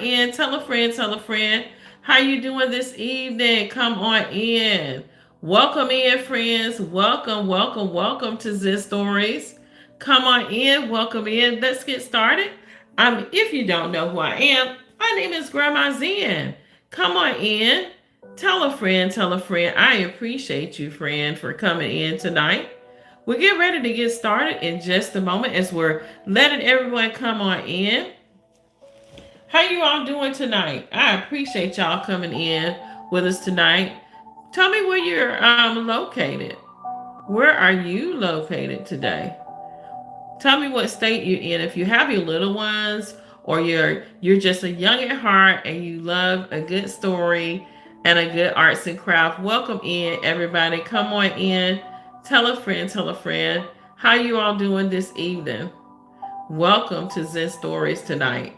in. Tell a friend, tell a friend. How you doing this evening? Come on in. Welcome in, friends. Welcome, welcome, welcome to Zen Stories. Come on in, welcome in. Let's get started. If you don't know who I am, my name is Grandma Zen. Come on in. Tell a friend, tell a friend. I appreciate you, friend, for coming in tonight. We'll get ready to get started in just a moment as we're letting everyone come on in. How you all doing tonight? I appreciate y'all coming in with us tonight. Tell me where you're located. Where are you located today? Tell me what state you're in. If you have your little ones or you're just a young at heart and you love a good story and a good arts and craft, welcome in everybody. Come on in. Tell a friend, tell a friend. How you all doing this evening? Welcome to Zen Stories tonight.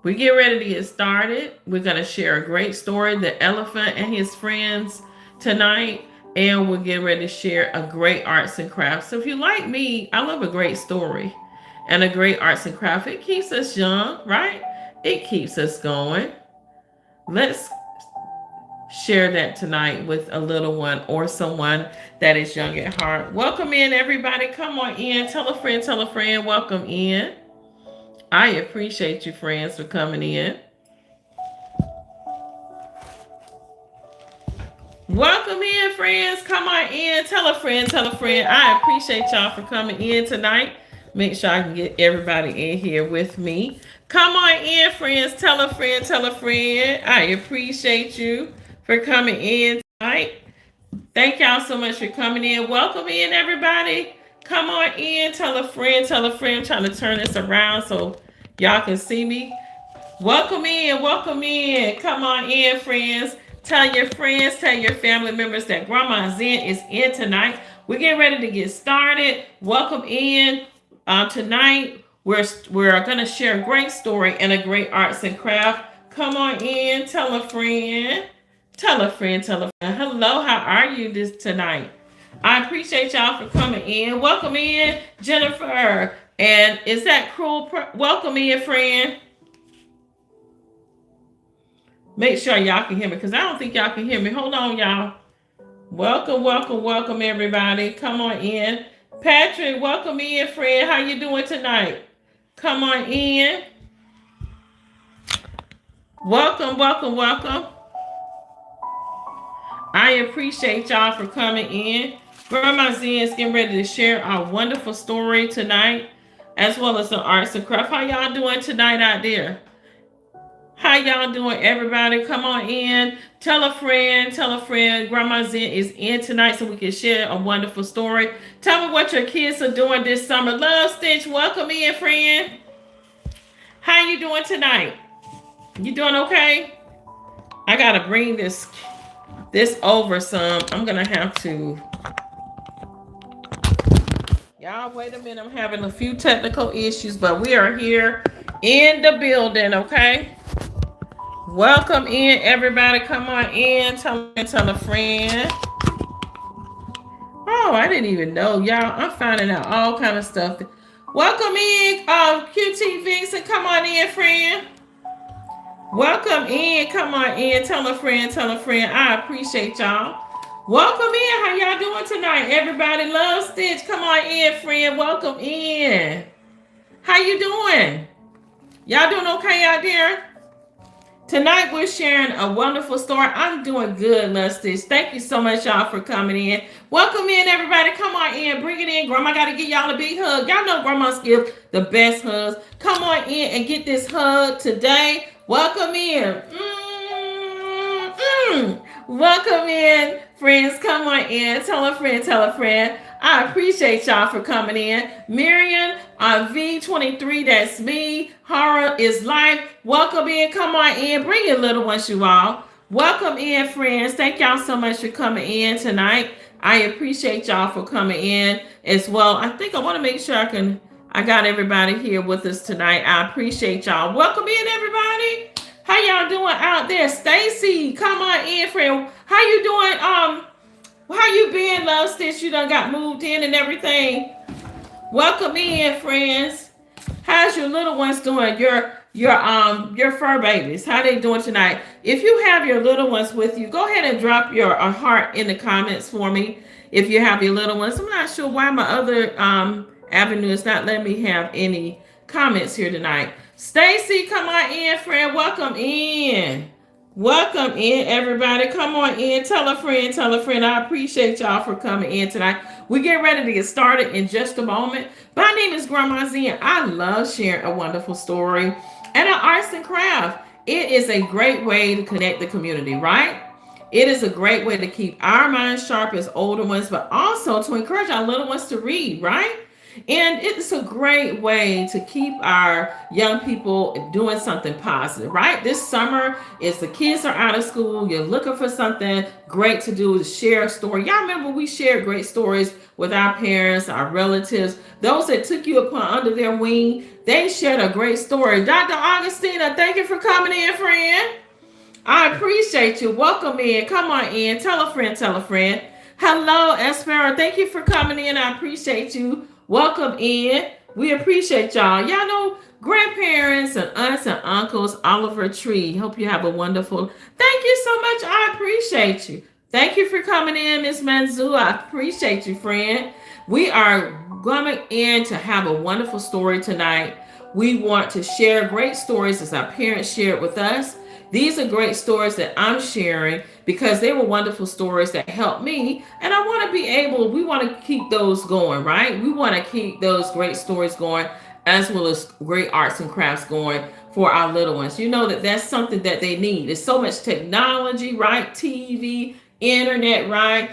We get ready to get started. We're going to share a great story, The Elephant and His Friends, tonight. And we'll get ready to share a great arts and crafts. So if you like me, I love a great story and a great arts and craft. It keeps us young, right? It keeps us going. Let's share that tonight with a little one or someone that is young at heart. Welcome in, everybody. Come on in. Tell a friend, tell a friend. Welcome in. I appreciate you, friends, for coming in. Welcome in, friends. Come on in. Tell a friend, tell a friend. I appreciate y'all for coming in tonight. Make sure I can get everybody in here with me. Come on in, friends. Tell a friend, tell a friend. I appreciate you for coming in tonight. Thank y'all so much for coming in. Welcome in, everybody. Come on in. Tell a friend, tell a friend. I'm trying to turn this around so y'all can see me. Welcome in, welcome in. Come on in, friends. Tell your friends, tell your family members that Grandma Zen is in tonight. We're getting ready to get started. Welcome in. Tonight, we're going to share a great story and a great arts and craft. Come on in. Tell a friend. Tell a friend. Tell a friend. Hello, how are you tonight? I appreciate y'all for coming in. Welcome in, Jennifer. And is that cruel? Welcome in, friend. Make sure y'all can hear me because I don't think y'all can hear me. Hold on, y'all. Welcome, welcome, welcome, everybody. Come on in. Patrick, welcome in, friend. How you doing tonight? Come on in. Welcome, welcome, welcome. I appreciate y'all for coming in. Grandma Zen is getting ready to share our wonderful story tonight, as well as the arts and craft. How y'all doing tonight out there? How y'all doing, everybody? Come on in. Tell a friend, tell a friend. Grandma Zen is in tonight so we can share a wonderful story. Tell me what your kids are doing this summer. Love Stitch, welcome in, friend. How you doing tonight? You doing okay? I gotta bring this over some. I'm gonna have to. Y'all, wait a minute. I'm having a few technical issues, but we are here in the building, okay? Welcome in, everybody. Come on in. Tell a friend. Oh, I didn't even know, y'all. I'm finding out all kind of stuff. Welcome in, QT Vixen. Come on in, friend. Welcome in. Come on in. Tell a friend. Tell a friend. I appreciate y'all. Welcome in. How y'all doing tonight? Everybody, Love Stitch. Come on in, friend. Welcome in. How you doing? Y'all doing okay out there? Tonight we're sharing a wonderful story. I'm doing good, Love Stitch. Thank you so much, y'all, for coming in. Welcome in, everybody. Come on in. Bring it in. Grandma got to give y'all a big hug. Y'all know Grandma's give the best hugs. Come on in and get this hug today. Welcome in. Welcome in, friends. Come on in. Tell a friend, tell a friend. I appreciate y'all for coming in. Miriam V23, that's me. Horror is life. Welcome in. Come on in. Bring your little ones, you all. Welcome in, friends. Thank y'all so much for coming in tonight. I appreciate y'all for coming in as well. I think I want to make sure I got everybody here with us tonight. I appreciate y'all. Welcome in, everybody. How y'all doing out there? Stacy, come on in, friend. How you doing? How you been, Love Stitch? You done got moved in and everything. Welcome in, friends. How's your little ones doing? Your your fur babies. How they doing tonight? If you have your little ones with you, go ahead and drop your heart in the comments for me. If you have your little ones, I'm not sure why my other avenue is not letting me have any comments here tonight. Stacy, come on in, friend. Welcome in. Welcome in, everybody. Come on in. Tell a friend, tell a friend. I appreciate y'all for coming in tonight. We get ready to get started in just a moment. My name is Grandma Zen. I love sharing a wonderful story and an arts and craft. It is a great way to connect the community, right? It is a great way to keep our minds sharp as older ones, but also to encourage our little ones to read, right? And it's a great way to keep our young people doing something positive, right? This summer, is the kids are out of school, you're looking for something great to do to share a story. Y'all remember we shared great stories with our parents, our relatives, those that took you upon under their wing. They shared a great story. Dr. Augustina, thank you for coming in, friend. I appreciate you. Welcome in. Come on in. Tell a friend, tell a friend. Hello, Espera. Thank you for coming in. I appreciate you. Welcome in. We appreciate y'all. Y'all know grandparents and aunts and uncles, Oliver Tree. Hope you have a wonderful. Thank you so much. I appreciate you. Thank you for coming in, Miss Manzu. I appreciate you, friend. We are coming in to have a wonderful story tonight. We want to share great stories as our parents shared with us. These are great stories that I'm sharing because they were wonderful stories that helped me. And I want to be able, we want to keep those going, right? We want to keep those great stories going as well as great arts and crafts going for our little ones. You know that that's something that they need. There's so much technology, right? TV, internet, right?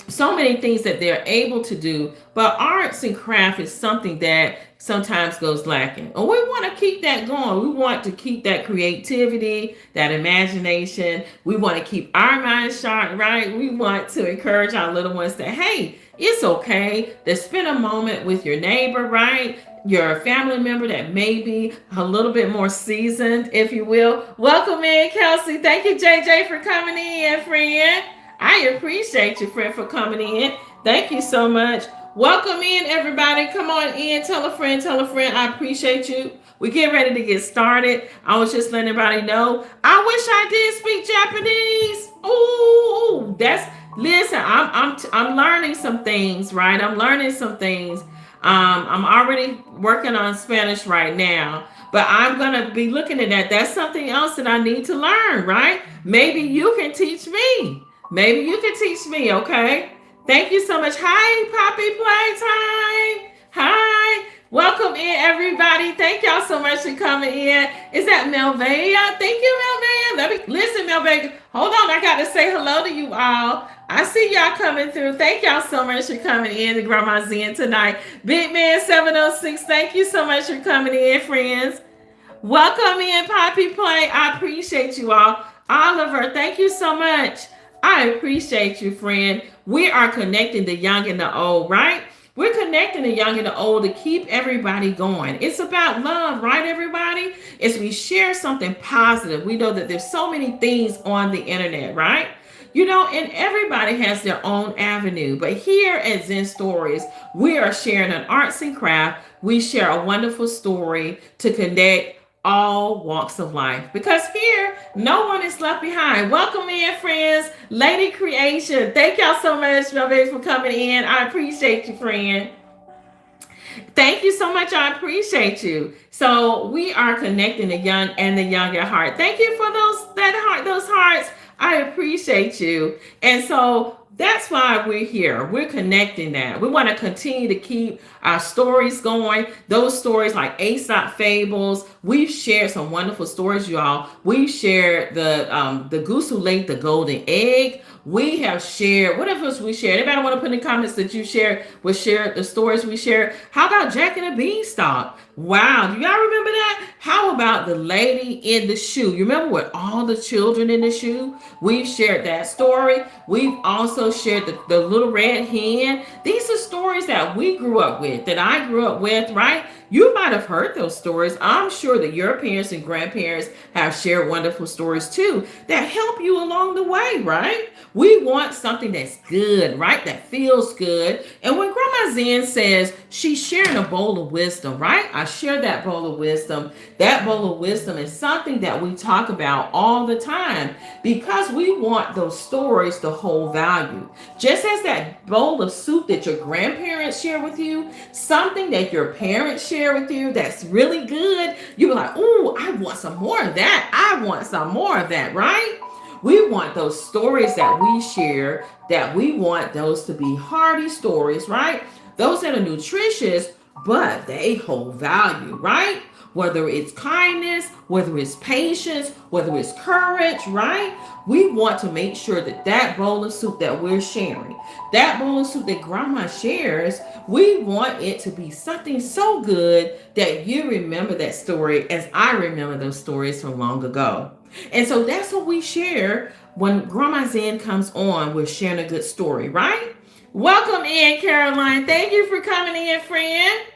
So many things that they're able to do, but arts and craft is something that sometimes goes lacking. And we want to keep that going. We want to keep that creativity, that imagination. We want to keep our minds sharp, right? We want to encourage our little ones that, hey, it's okay to spend a moment with your neighbor, right? Your family member that may be a little bit more seasoned, if you will. Welcome in, Kelsey. Thank you, JJ, for coming in, friend. I appreciate you, friend, for coming in. Thank you so much. Welcome in, everybody. Come on in. Tell a friend, tell a friend. I appreciate you. We get ready to get started. I was just letting everybody know. I wish I did speak Japanese. Ooh, that's listen. I'm learning some things, right? I'm learning some things. I'm already working on Spanish right now, but I'm gonna be looking at that. That's something else that I need to learn, right? Maybe you can teach me. Maybe you can teach me, okay? Thank you so much. Hi, Poppy Playtime. Hi. Welcome in, everybody. Thank y'all so much for coming in. Is that Melvea? Thank you, Melvea. Let me listen, Melvea. Hold on. I got to say hello to you all. I see y'all coming through. Thank y'all so much for coming in to Grandma Zen tonight. Big Man 706, thank you so much for coming in, friends. Welcome in, Poppy Play. I appreciate you all. Oliver, thank you so much. I appreciate you, friend. We are connecting the young and the old, right? We're connecting the young and the old to keep everybody going. It's about love, right, everybody? As we share something positive, we know that there's so many things on the internet, right? You know, and everybody has their own avenue. But here at Zen Stories, we are sharing an arts and craft. We share a wonderful story to connect all walks of life, because here no one is left behind. Welcome in, friends. Lady Creation, thank y'all so much, Melvin, for coming in. I appreciate you, friend. Thank you so much. I appreciate you. So we are connecting the young and the young at heart. Thank you for those hearts. I appreciate you. And so that's why we're here. We're connecting that. We want to continue to keep our stories going. Those stories like Aesop fables. We've shared some wonderful stories, y'all. We've shared the goose who laid the golden egg. We have shared, what else we shared? Anybody want to put in the comments that you shared? We shared the stories we shared. How about Jack and the Beanstalk? Wow, do y'all remember that? How about the lady in the shoe? You remember with all the children in the shoe? We've shared that story. We've also shared the little red hen. These are stories that we grew up with, that I grew up with, right? You might have heard those stories. I'm sure that your parents and grandparents have shared wonderful stories too that help you along the way, right? We want something that's good, right? That feels good. And when Grandma Zen says she's sharing a bowl of wisdom, right? I share that bowl of wisdom. That bowl of wisdom is something that we talk about all the time because we want those stories to hold value. Just as that bowl of soup that your grandparents share with you, something that your parents share with you that's really good, you're like, ooh, I want some more of that. I want some more of that, right? We want those stories that we share, that we want those to be hearty stories, right? Those that are nutritious, but they hold value, right? Whether it's kindness, whether it's patience, whether it's courage, right? We want to make sure that that bowl of soup that we're sharing, that bowl of soup that grandma shares, we want it to be something so good that you remember that story as I remember those stories from long ago. And so that's what we share when Grandma Zen comes on. We're sharing a good story, right? Welcome in, Caroline. Thank you for coming in, friend.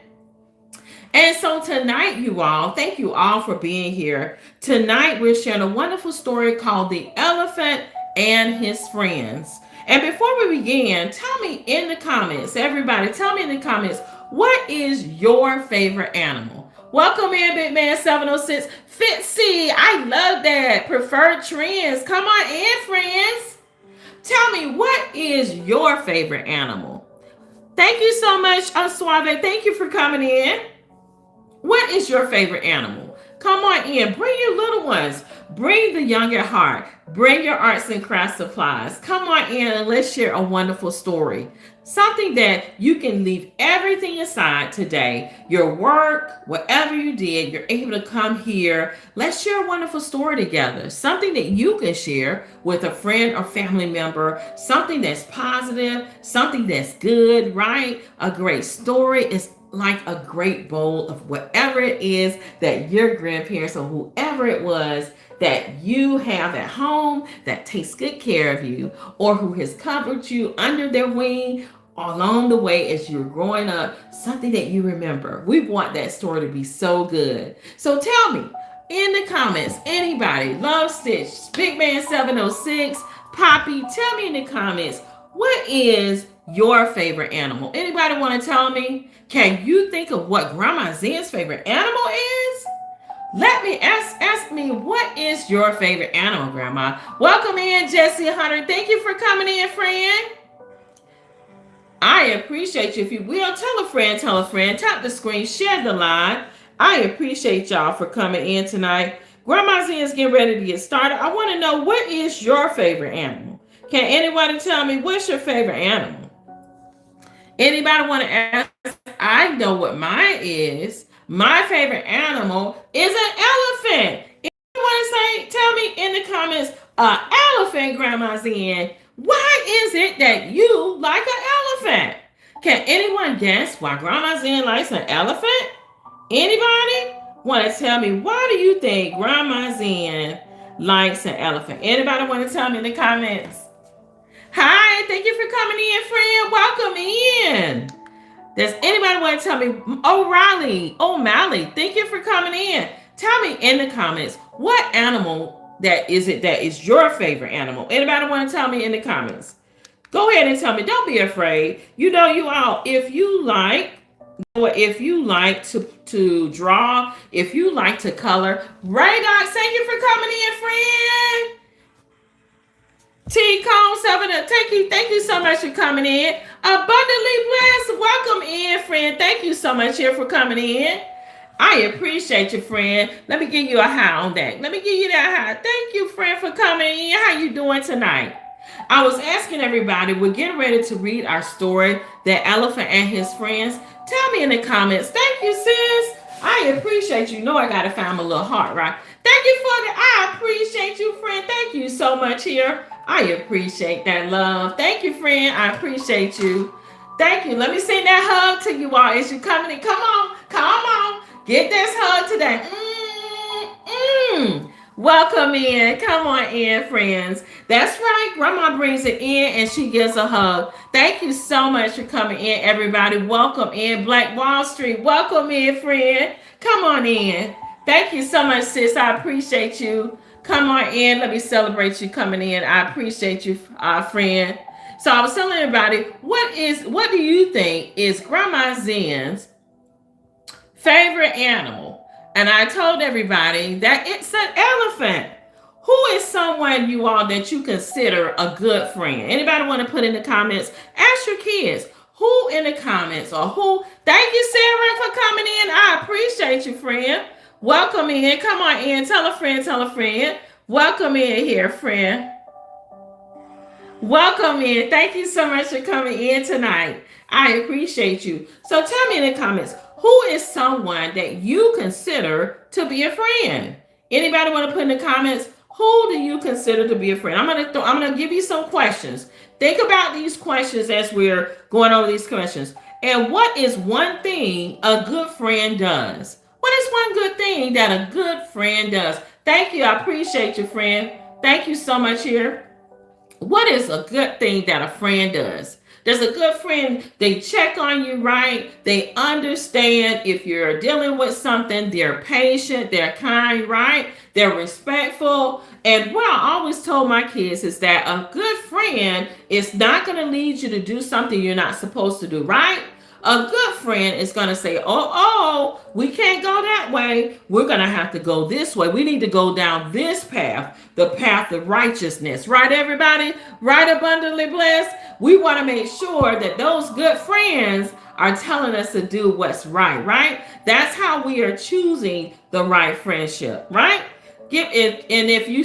And so tonight, you all, thank you all for being here. Tonight, we're sharing a wonderful story called The Elephant and His Friends. And before we begin, tell me in the comments, everybody, tell me in the comments, what is your favorite animal? Welcome in, Big Man 706. Fitzy, I love that. Preferred trends. Come on in, friends. Tell me, what is your favorite animal? Thank you so much, Suave. Thank you for coming in. What is your favorite animal? Come on in. Bring your little ones. Bring the young at heart. Bring your arts and crafts supplies. Come on in and let's share a wonderful story. Something that you can leave everything aside today. Your work, whatever you did, you're able to come here. Let's share a wonderful story together. Something that you can share with a friend or family member. Something that's positive. Something that's good, right? A great story is like a great bowl of whatever it is that your grandparents or whoever it was that you have at home that takes good care of you, or who has covered you under their wing along the way as you're growing up, something that you remember. We want that story to be so good. So tell me in the comments, anybody, Love Stitch, Big Man 706, Poppy, tell me in the comments, what is your favorite animal? Anybody want to tell me? Can you think of what Grandma Zen's favorite animal is? Let me ask me, what is your favorite animal, Grandma? Welcome in, Jesse Hunter. Thank you for coming in, friend. I appreciate you. If you will, tell a friend, tap the screen, share the live. I appreciate y'all for coming in tonight. Grandma Zen is getting ready to get started. I want to know, what is your favorite animal? Can anybody tell me what's your favorite animal? Anybody want to ask? I know what mine is. My favorite animal is an elephant. If you want to say, tell me in the comments, elephant, Grandma Zen. Why is it that you like an elephant? Can anyone guess why Grandma Zen likes an elephant? Anybody want to tell me, why do you think Grandma Zen likes an elephant? Anybody want to tell me in the comments? Hi, thank you for coming in, friend. Welcome in. Does anybody want to tell me? O'Malley, thank you for coming in. Tell me in the comments, what animal that is your favorite animal? Anybody want to tell me in the comments? Go ahead and tell me. Don't be afraid. You know you all. If you like to draw, if you like to color, Raydox, thank you for coming in, friend. T Cone 7, thank you so much for coming in. Abundantly blessed, welcome in, friend. Thank you so much here for coming in. I appreciate you, friend. Let me give you a high on that. Let me give you that high. Thank you, friend, for coming in. How you doing tonight? I was asking everybody, we're getting ready to read our story, The Elephant and His Friends. Tell me in the comments. Thank you, sis. I appreciate you. You know I got to find my little heart, right? Thank you for that. I appreciate you, friend. Thank you so much here. I appreciate that love. Thank you, friend. I appreciate you. Thank you. Let me send that hug to you all as you coming in. Come on. Get this hug today. Welcome in. Come on in, friends. That's right. Grandma brings it in and she gives a hug. Thank you so much for coming in, everybody. Welcome in, Black Wall Street. Welcome in, friend. Come on in. Thank you so much, sis. I appreciate you. Come on in. Let me celebrate you coming in. I appreciate you, friend. So I was telling everybody, what do you think is Grandma Zen's favorite animal? And I told everybody that it's an elephant. Who is someone, you all, that you consider a good friend? Anybody want to put in the comments? Ask your kids. Who in the comments or who? Thank you, Sarah, for coming in. I appreciate you, friend. Welcome in. Come on in. Tell a friend, tell a friend. Welcome in here, friend. Welcome in. Thank you so much for coming in tonight. I appreciate you. So tell me in the comments, who is someone that you consider to be a friend? Anybody want to put in the comments, who do you consider to be a friend? I'm gonna give you some questions. Think about these questions as we're going over these questions. And what is one thing a good friend does? What is one good thing that a good friend does? Thank you. I appreciate you, friend. Thank you so much here. What is a good thing that a friend does? There's a good friend, they check on you, right? They understand if you're dealing with something. They're patient, they're kind, right? They're respectful. And what I always told my kids is that a good friend is not going to lead you to do something you're not supposed to do, right? A good friend is going to say, we can't go that way. We're going to have to go this way. We need to go down this path, the path of righteousness. Right, everybody? Right, abundantly blessed? We want to make sure that those good friends are telling us to do what's right, right? That's how we are choosing the right friendship, right? Give it, and if you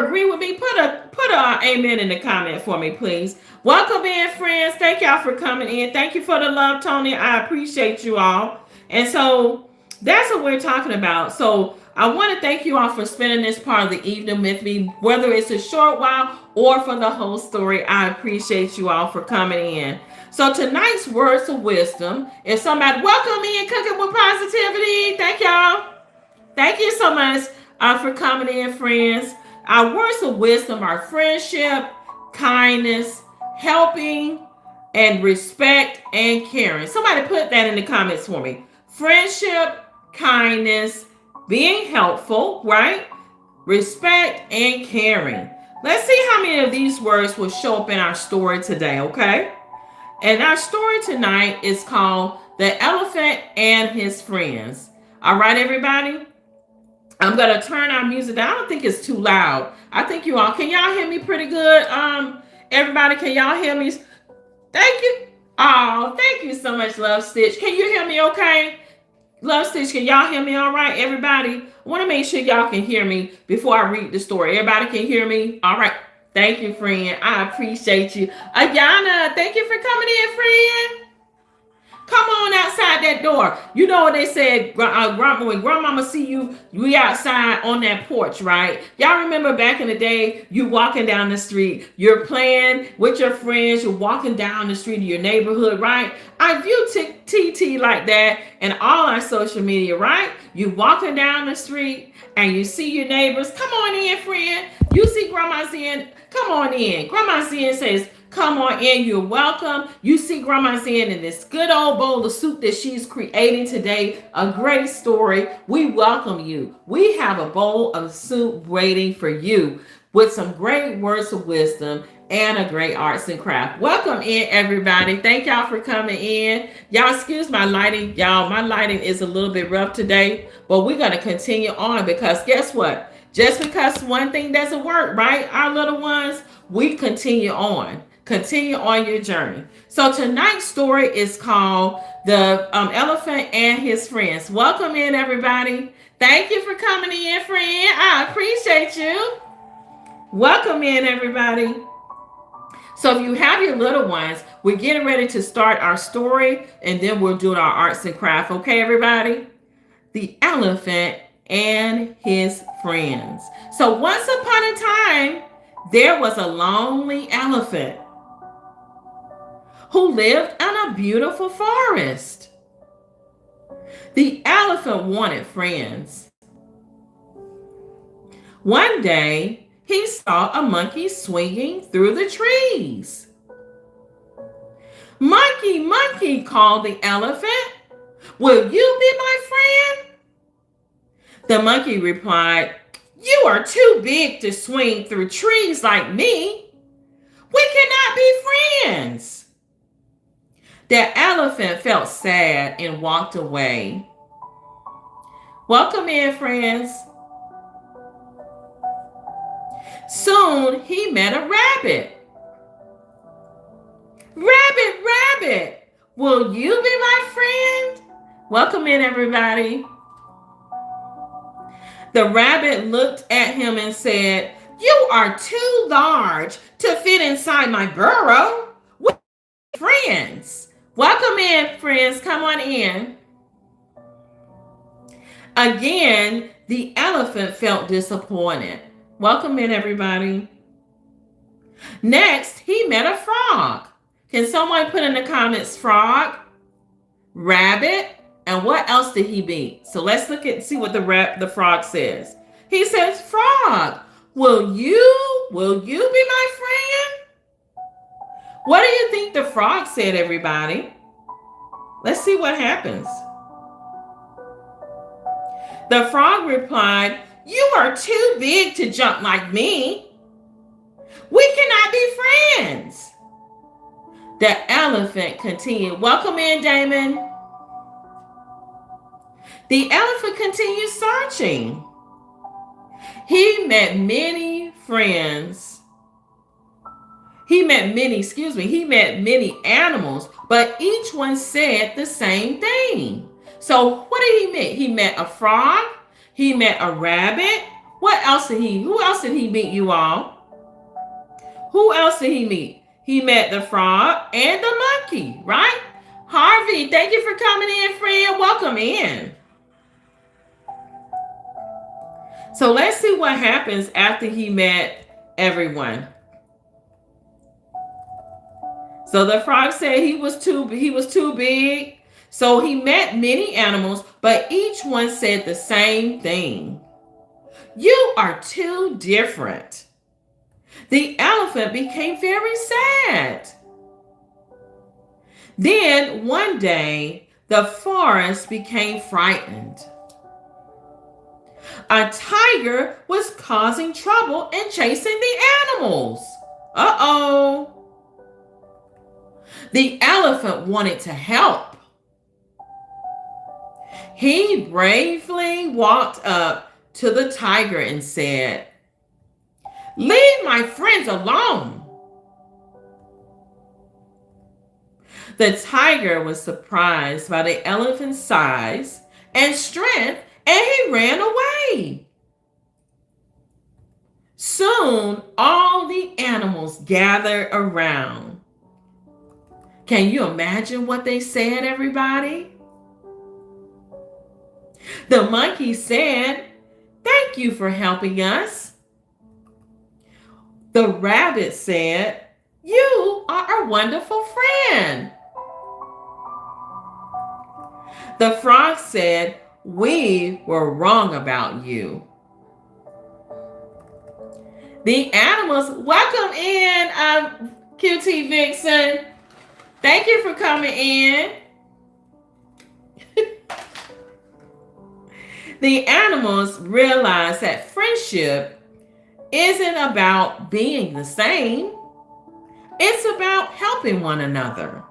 agree with me, put a amen in the comment for me, please. Welcome in, friends. Thank y'all for coming in. Thank you for the love, Tony. I appreciate you all. And so that's what we're talking about. So I want to thank you all for spending this part of the evening with me, whether it's a short while or for the whole story. I appreciate you all for coming in. So tonight's words of wisdom is somebody welcome me and cooking with positivity. Thank y'all. Thank you so much for coming in, friends. Our words of wisdom are friendship, kindness, helping, and respect and caring. Somebody put that in the comments for me. Friendship, kindness, being helpful, right? Respect and caring. Let's see how many of these words will show up in our story today, okay? And our story tonight is called The Elephant and His Friends. All right, everybody? I'm going to turn our music down. I don't think it's too loud. I think you all, can y'all hear me pretty good? Everybody, can y'all hear me? Thank you. Oh, thank you so much, Love Stitch. Can you hear me okay? Love Stitch, can y'all hear me all right, everybody? I want to make sure y'all can hear me before I read the story. Everybody can hear me? All right. Thank you, friend. I appreciate you. Ayana, thank you for coming in, friend. Come on outside that door. You know what they said, when grandmama see you, we outside on that porch, right? Y'all remember back in the day, you walking down the street, you're playing with your friends, you're walking down the street of your neighborhood, right? I view TT like that and all our social media, right? You walking down the street and you see your neighbors. Come on in, friend. You see Grandma Zen. Come on in. Grandma Zen says, come on in, you're welcome. You see Grandma Zen in this good old bowl of soup that she's creating today. A great story. We welcome you. We have a bowl of soup waiting for you with some great words of wisdom and a great arts and craft. Welcome in, everybody. Thank y'all for coming in. Y'all excuse my lighting. Y'all, my lighting is a little bit rough today, but we're going to continue on because guess what? Just because one thing doesn't work, right? Our little ones, we continue on. Continue on your journey. So tonight's story is called The Elephant and His Friends. Welcome in, everybody. Thank you for coming in, friend. I appreciate you. Welcome in, everybody. So if you have your little ones, we're getting ready to start our story, and then we'll do our arts and craft. Okay, everybody? The Elephant and His Friends. So once upon a time, there was a lonely elephant who lived in a beautiful forest. The elephant wanted friends. One day, he saw a monkey swinging through the trees. Monkey, monkey, called the elephant. Will you be my friend? The monkey replied, you are too big to swing through trees like me. We cannot be friends. The elephant felt sad and walked away. Welcome in, friends. Soon he met a rabbit. Rabbit, rabbit, will you be my friend? Welcome in, everybody. The rabbit looked at him and said, you are too large to fit inside my burrow. We're friends. Welcome in, friends. Come on in. Again, the elephant felt disappointed. Welcome in, everybody. Next, he met a frog. Can someone put in the comments frog, rabbit, and what else did he meet? So let's see what the frog says. He says, frog, will you be my friend? What do you think the frog said, everybody? Let's see what happens. The frog replied, you are too big to jump like me. We cannot be friends. The elephant continued. Welcome in, Damon. The elephant continued searching. He met many friends. He met many animals, but each one said the same thing. So what did he meet? He met a frog. He met a rabbit. Who else did he meet, you all? Who else did he meet? He met the frog and the monkey, right? Harvey, thank you for coming in, friend. Welcome in. So let's see what happens after he met everyone. So the frog said he was too big. So he met many animals, but each one said the same thing. You are too different. The elephant became very sad. Then one day, the forest became frightened. A tiger was causing trouble and chasing the animals. Uh-oh. The elephant wanted to help. He bravely walked up to the tiger and said, leave my friends alone. The tiger was surprised by the elephant's size and strength, and he ran away. Soon, all the animals gathered around. Can you imagine what they said, everybody? The monkey said, thank you for helping us. The rabbit said, you are a wonderful friend. The frog said, we were wrong about you. The animals, welcome in, QT Vixen. Thank you for coming in. The animals realized that friendship isn't about being the same. It's about helping one another.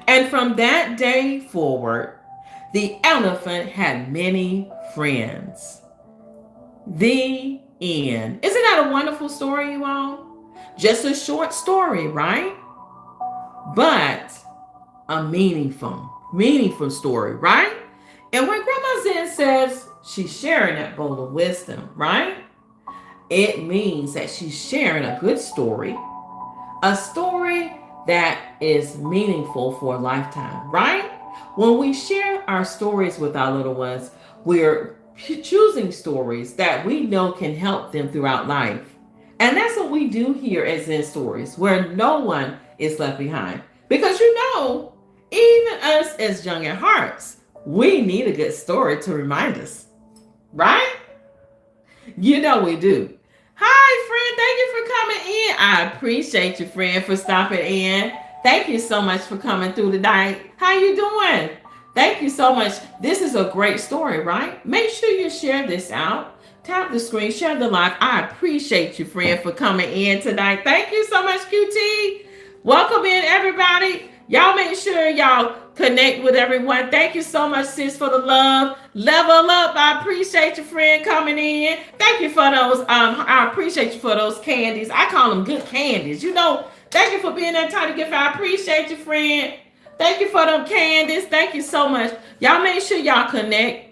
And from that day forward, the elephant had many friends. The end. Isn't that a wonderful story, you all? Just a short story, right? But a meaningful story, right? And when Grandma Zen says she's sharing that bowl of wisdom, right? It means that she's sharing a good story, a story that is meaningful for a lifetime, right? When we share our stories with our little ones, we're choosing stories that we know can help them throughout life. And that's what we do here at Zen Stories, where no one is left behind. Because even us as young at hearts, we need a good story to remind us, right? You know we do. Hi, friend. Thank you for coming in. I appreciate you, friend, for stopping in. Thank you so much for coming through tonight. How you doing? Thank you so much. This is a great story, right? Make sure you share this out. Tap the screen, share the live. I appreciate you, friend, for coming in tonight. Thank you so much, QT. Welcome in, everybody. Y'all make sure y'all connect with everyone. Thank you so much, sis, for the love. Level up. I appreciate your friend coming in. Thank you for those. I appreciate you for those candies. I call them good candies. You know, thank you for being that type of gift. I appreciate you, friend. Thank you for them candies. Thank you so much. Y'all make sure y'all connect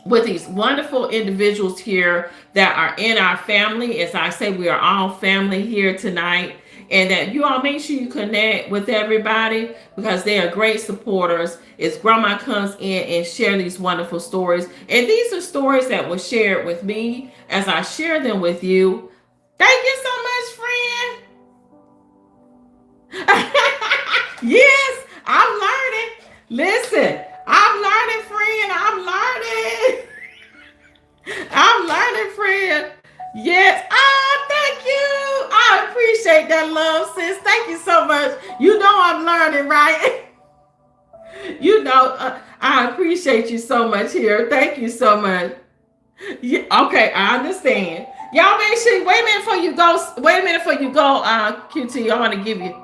with these wonderful individuals here that are in our family. As I say, we are all family here tonight. And that you all make sure you connect with everybody because they are great supporters. As Grandma comes in and share these wonderful stories. And these are stories that were shared with me as I share them with you. Thank you so much, friend. Yes, I'm learning. Listen, I'm learning, friend. I'm learning, friend. Yes. Oh, thank you. I appreciate that love, sis. Thank you so much. You know I'm learning, right? You know, I appreciate you so much here. Thank you so much. Yeah, okay, I understand. Y'all make sure, wait a minute before you go, QT, I want to give you,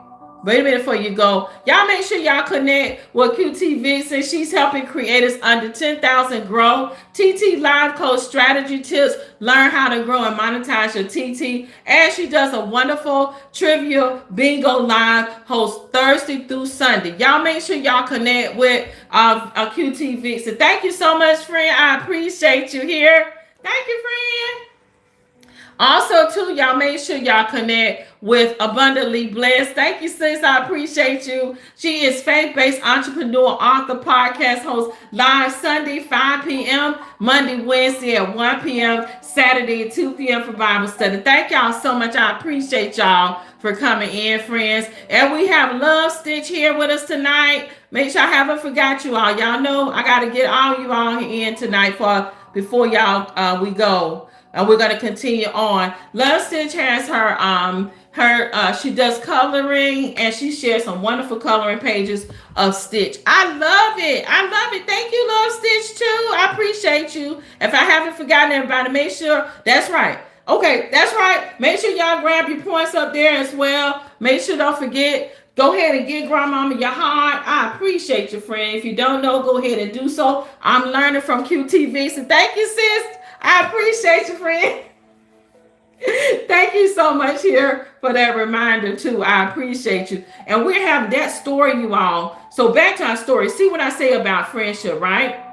wait a minute before you go. Y'all make sure y'all connect with QT Vixen. She's helping creators under 10,000 grow. TT Live Coach strategy tips. Learn how to grow and monetize your TT. And she does a wonderful trivia bingo live host Thursday through Sunday. Y'all make sure y'all connect with QT Vixen. Thank you so much, friend. I appreciate you here. Thank you, friend. Also, too, y'all make sure y'all connect with Abundantly Blessed. Thank you, sis. I appreciate you. She is faith-based entrepreneur, author, podcast host, live Sunday, 5 p.m., Monday, Wednesday at 1 p.m., Saturday at 2 p.m. for Bible study. Thank y'all so much. I appreciate y'all for coming in, friends. And we have Love Stitch here with us tonight. Make sure I haven't forgot you all. Y'all know I got to get all you all in tonight before y'all we go. And we're going to continue on. Love Stitch has she does coloring and she shares some wonderful coloring pages of Stitch. I love it. Thank you, Love Stitch, too. I appreciate you. If I haven't forgotten everybody, make sure, that's right. Okay, that's right. Make sure y'all grab your points up there as well. Make sure don't forget, go ahead and give Grandmama your heart. I appreciate you, friend. If you don't know, go ahead and do so. I'm learning from QTV. So thank you, sis. I appreciate you, friend. Thank you so much here for that reminder, too. I appreciate you. And we're having that story, you all. So back to our story. See what I say about friendship, right?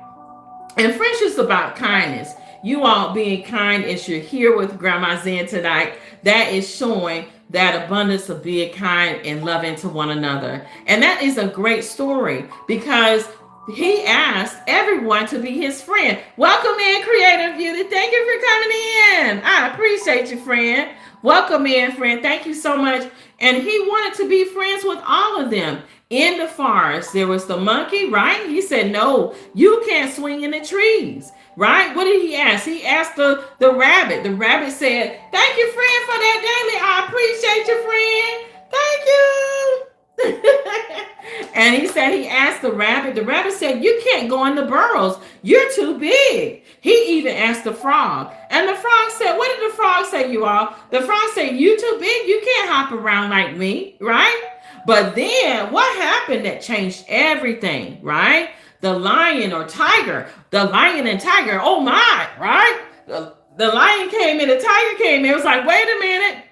And friendship's about kindness. You all being kind as you're here with Grandma Zen tonight. That is showing that abundance of being kind and loving to one another. And that is a great story because he asked everyone to be his friend. Welcome in, Creative Beauty. Thank you for coming in. I appreciate you, friend. Welcome in, friend. Thank you so much. And he wanted to be friends with all of them. In the forest, there was the monkey, right? He said, no, you can't swing in the trees, right? What did he ask? He asked the rabbit. The rabbit said, thank you, friend, for that daily. I appreciate you, friend. Thank you. And he asked the rabbit. The rabbit said, you can't go in the burrows. You're too big. He even asked the frog. And the frog said, what did the frog say, you all? The frog said, you too big. You can't hop around like me, right? But then what happened that changed everything, right? The lion and tiger, oh my, right? The lion came in, the tiger came in. It was like, wait a minute.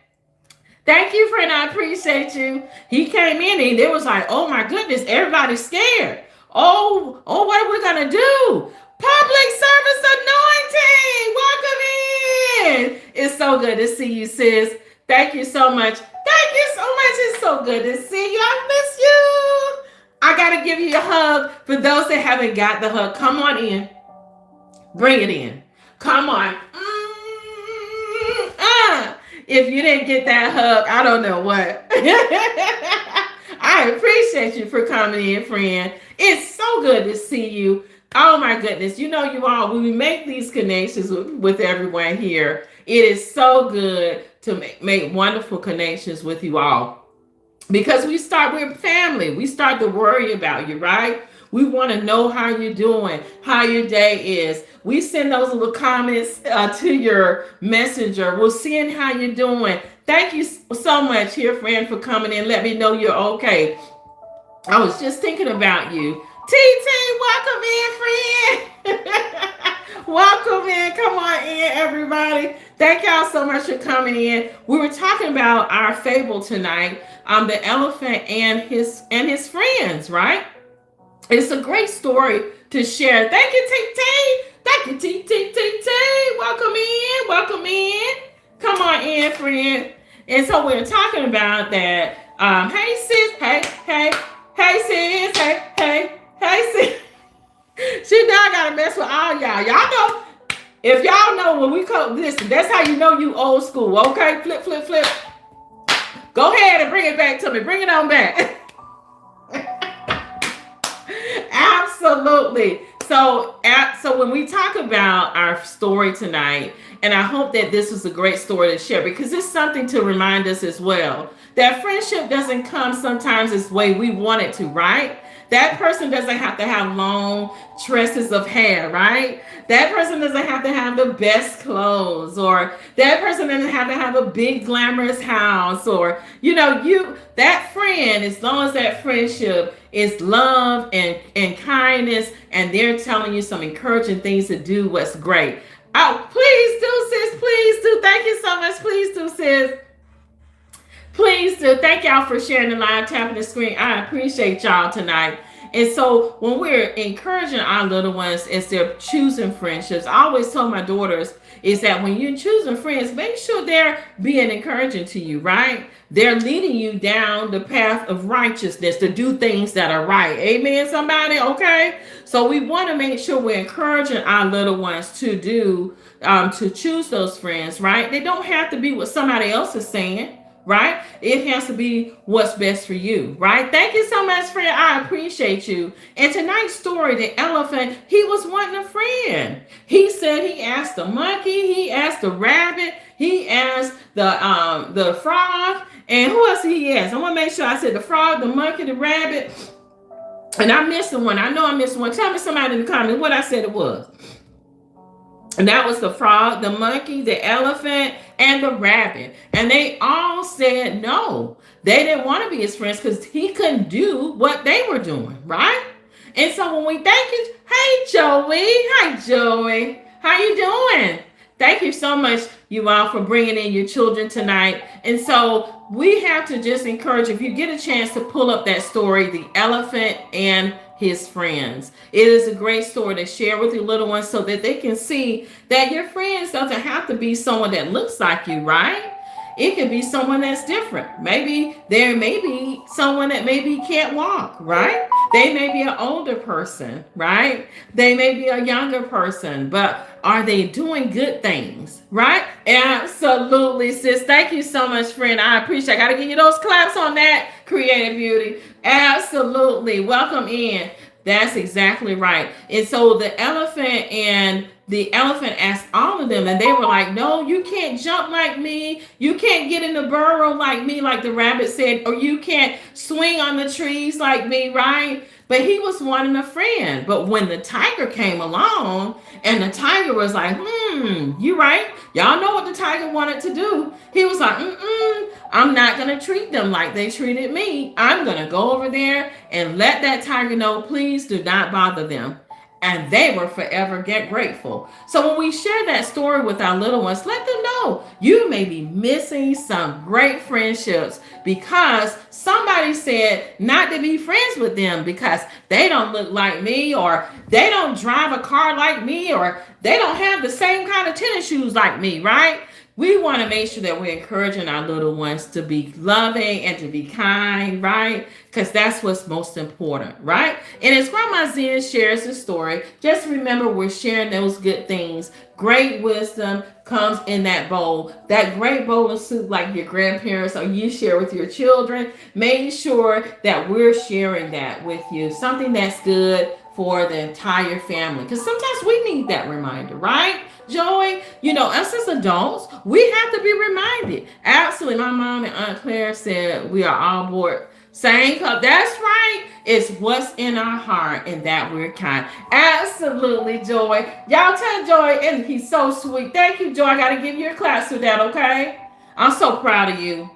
Thank you, friend. I appreciate you. He came in and it was like, oh my goodness, everybody's scared. Oh, what are we going to do? Public service anointing. Welcome in. It's so good to see you, sis. Thank you so much. Thank you so much. It's so good to see you. I miss you. I got to give you a hug. For those that haven't got the hug, come on in. Bring it in. Come on. If you didn't get that hug, I don't know what. I appreciate you for coming in, friend. It's so good to see you. Oh my goodness. You know, you all, when we make these connections with everyone here, it is so good to make wonderful connections with you all because we're family. We start to worry about you, right? We want to know how you're doing, how your day is. We send those little comments to your messenger. We're seeing how you're doing. Thank you so much, here, friend, for coming in. Let me know you're okay. I was just thinking about you. TT, welcome in, friend. Welcome in. Come on in, everybody. Thank y'all so much for coming in. We were talking about our fable tonight, the elephant and his friends, right? It's a great story to share. Thank you, TT. Thank you, TT. Welcome in. Welcome in. Come on in, friend. And so we're talking about that. Hey, sis. Hey, sis. Hey, sis. See, now I gotta mess with all y'all. Y'all know, if y'all know when we come, listen, that's how you know you old school, okay? Flip. Go ahead and bring it back to me. Bring it on back. Absolutely. So when we talk about our story tonight, and I hope that this was a great story to share because it's something to remind us as well that friendship doesn't come sometimes as the way we want it to, right? That person doesn't have to have long tresses of hair, right? That person doesn't have to have the best clothes, or that person doesn't have to have a big glamorous house, or that friend, as long as that friendship is love and kindness, and they're telling you some encouraging things to do what's great. Oh, please do, sis. Please do. Thank you so much. Please do, sis. Please do. Thank y'all for sharing the live, tapping the screen. I appreciate y'all tonight. And so when we're encouraging our little ones as they're choosing friendships, I always tell my daughters is that when you're choosing friends, make sure they're being encouraging to you, right? They're leading you down the path of righteousness to do things that are right. Amen, somebody? Okay? So we want to make sure we're encouraging our little ones to to choose those friends, right? They don't have to be what somebody else is saying. Right? It has to be what's best for you, right? Thank you so much, friend. I appreciate you. And tonight's story, the elephant, he was wanting a friend. He said he asked the monkey, he asked the rabbit, he asked the frog, and who else he asked? I want to make sure I said the frog, the monkey, the rabbit, and I'm missing one. I know I'm missing one. Tell me somebody in the comments what I said it was. And that was the frog, the monkey, the elephant, and the rabbit. And they all said no. They didn't want to be his friends because he couldn't do what they were doing, right? And so when we thank you, hey, Joey. Hi, Joey. How you doing? Thank you so much, you all, for bringing in your children tonight. And so we have to just encourage, if you get a chance to pull up that story, The Elephant and His Friends. It is a great story to share with your little ones so that they can see that your friends doesn't have to be someone that looks like you, right? It could be someone that's different. Maybe there may be someone that maybe can't walk, right? They may be an older person, right? They may be a younger person, but are they doing good things, right? Absolutely, sis. Thank you so much, friend. I appreciate it. I got to give you those claps on that, Creative Beauty. Absolutely. Welcome in. That's exactly right. And so the elephant asked all of them, and they were like, no, you can't jump like me. You can't get in the burrow like me, like the rabbit said, or you can't swing on the trees like me, right? But he was wanting a friend. But when the tiger came along, and the tiger was like, you right. Y'all know what the tiger wanted to do. He was like, I'm not going to treat them like they treated me. I'm going to go over there and let that tiger know, please do not bother them. And they were forever grateful. So when we share that story with our little ones, let them know you may be missing some great friendships because somebody said not to be friends with them because they don't look like me, or they don't drive a car like me, or they don't have the same kind of tennis shoes like me, right? We want to make sure that we're encouraging our little ones to be loving and to be kind, right? Because that's what's most important, right? And as Grandma Zen shares the story, just remember we're sharing those good things. Great wisdom comes in that bowl. That great bowl of soup like your grandparents or you share with your children. Make sure that we're sharing that with you. Something that's good for the entire family. Because sometimes we need that reminder, right? Joy, you know, us as adults, we have to be reminded. Absolutely. My mom and Aunt Claire said we are all born same cup. That's right. It's what's in our heart and that we're kind. Absolutely, Joy. Y'all tell Joy, and he's so sweet. Thank you, Joy. I got to give you a class for that, okay? I'm so proud of you.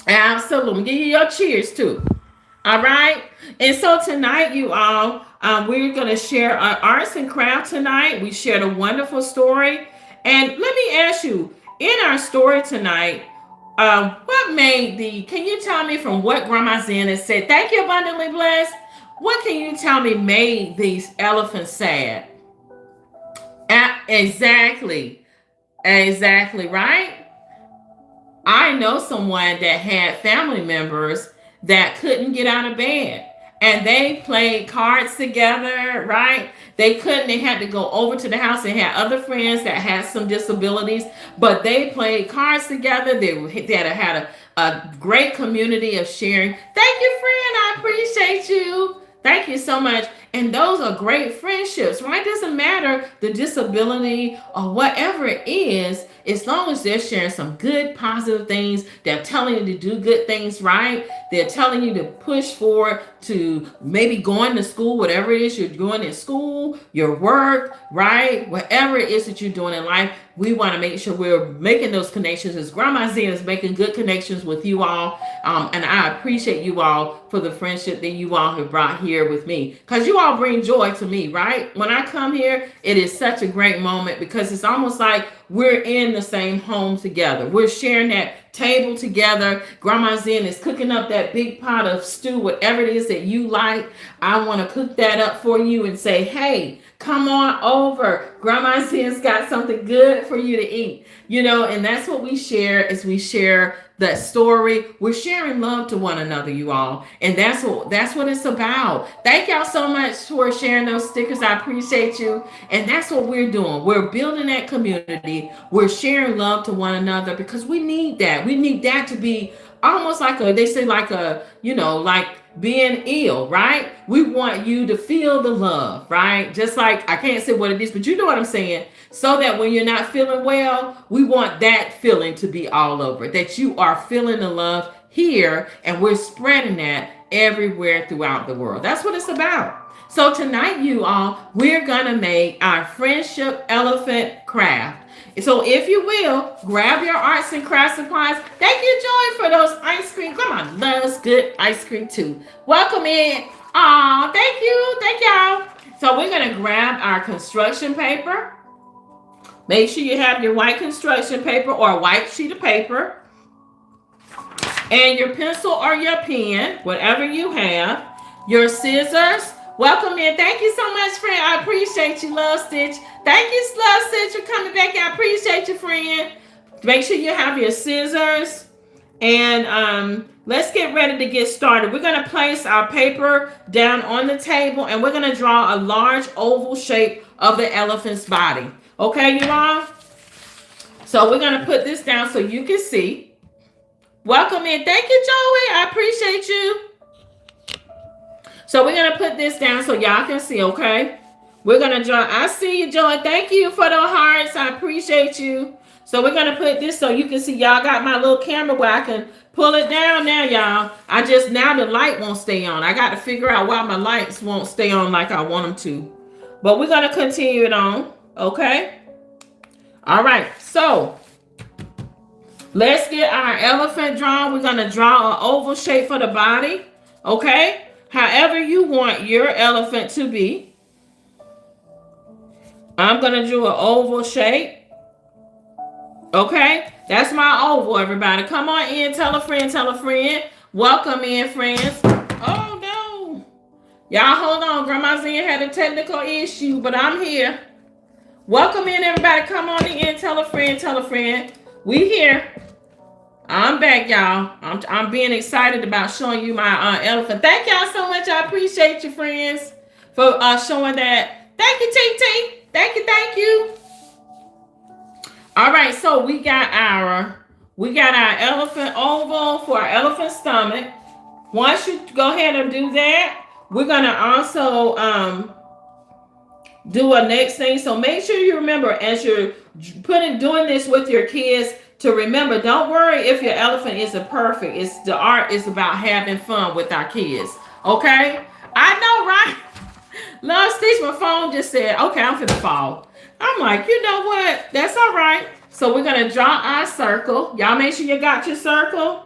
Absolutely. Give you your cheers, too. All right. And so tonight, you all, we're going to share our arts and craft tonight. We shared a wonderful story. And let me ask you, in our story tonight, what made can you tell me from what Grandma Zen has said? Thank you, Abundantly Blessed. What can you tell me made these elephants sad? Exactly. Exactly, right? I know someone that had family members that couldn't get out of bed and they played cards together, right? They couldn't, they had to go over to the house. They had other friends that had some disabilities, but they played cards together. They had a great community of sharing. Thank you, friend. I appreciate you. Thank you so much. And those are great friendships, right? Doesn't matter the disability or whatever it is, as long as they're sharing some good, positive things, they're telling you to do good things, right? They're telling you to push forward to maybe going to school, whatever it is you're doing in school, your work, right? Whatever it is that you're doing in life, we want to make sure we're making those connections. As Grandma Zen is making good connections with you all. And I appreciate you all for the friendship that you all have brought here with me. Because you all bring joy to me, right? When I come here, it is such a great moment because it's almost like we're in the same home together. We're sharing that table together. Grandma Zen is cooking up that big pot of stew, whatever it is that you like. I want to cook that up for you and say, hey, come on over. Grandma Zen's got something good for you to eat. You know, and that's what we share as we share that story. We're sharing love to one another, you all. And that's what it's about. Thank y'all so much for sharing those stickers. I appreciate you. And that's what we're doing. We're building that community. We're sharing love to one another because we need that. We need that to be almost like they say like being ill, right? We want you to feel the love, right? Just like, I can't say what it is, but you know what I'm saying. So that when you're not feeling well, we want that feeling to be all over, that you are feeling the love here and we're spreading that everywhere throughout the world. That's what it's about. So tonight, you all, we're going to make our friendship elephant craft. So if you will, grab your arts and craft supplies. Thank you, Joy, for those ice cream. Come on, loves good ice cream too. Welcome in. Aw, thank you. Thank y'all. So we're going to grab our construction paper. Make sure you have your white construction paper or a white sheet of paper. And your pencil or your pen, whatever you have. Your scissors. Welcome in. Thank you so much, friend. I appreciate you, Love Stitch. Thank you, Love Stitch, for coming back. I appreciate you, friend. Make sure you have your scissors. And let's get ready to get started. We're going to place our paper down on the table. And we're going to draw a large oval shape of the elephant's body. Okay, you all? So we're going to put this down so you can see. Welcome in. Thank you, Joey. I appreciate you. So we're going to put this down so y'all can see, okay? We're going to draw. I see you, Joey. Thank you for the hearts. I appreciate you. So we're going to put this so you can see. Y'all got my little camera where I can pull it down now, y'all. Now the light won't stay on. I got to figure out why my lights won't stay on like I want them to. But we're going to continue it on, okay? All right. So let's get our elephant drawn. We're going to draw an oval shape for the body, okay? However you want your elephant to be. I'm going to do an oval shape. Okay? That's my oval, everybody. Come on in. Tell a friend. Tell a friend. Welcome in, friends. Oh, no. Y'all hold on. Grandma Zen had a technical issue, but I'm here. Welcome in, everybody. Come on in. Tell a friend. Tell a friend. We here. I'm back, y'all. I'm being excited about showing you my elephant. Thank y'all so much. I appreciate you, friends, for showing that. Thank you, T. Thank you, thank you. All right, so we got our elephant oval for our elephant stomach. Once you go ahead and do that, we're gonna also do a next thing. So make sure you remember as you're doing this with your kids to remember, don't worry if your elephant isn't perfect. It's the art is about having fun with our kids. Okay? I know, right? Love Stitch, my phone just said, okay, I'm finna fall. I'm like, you know what? That's all right. So we're gonna draw our circle. Y'all make sure you got your circle.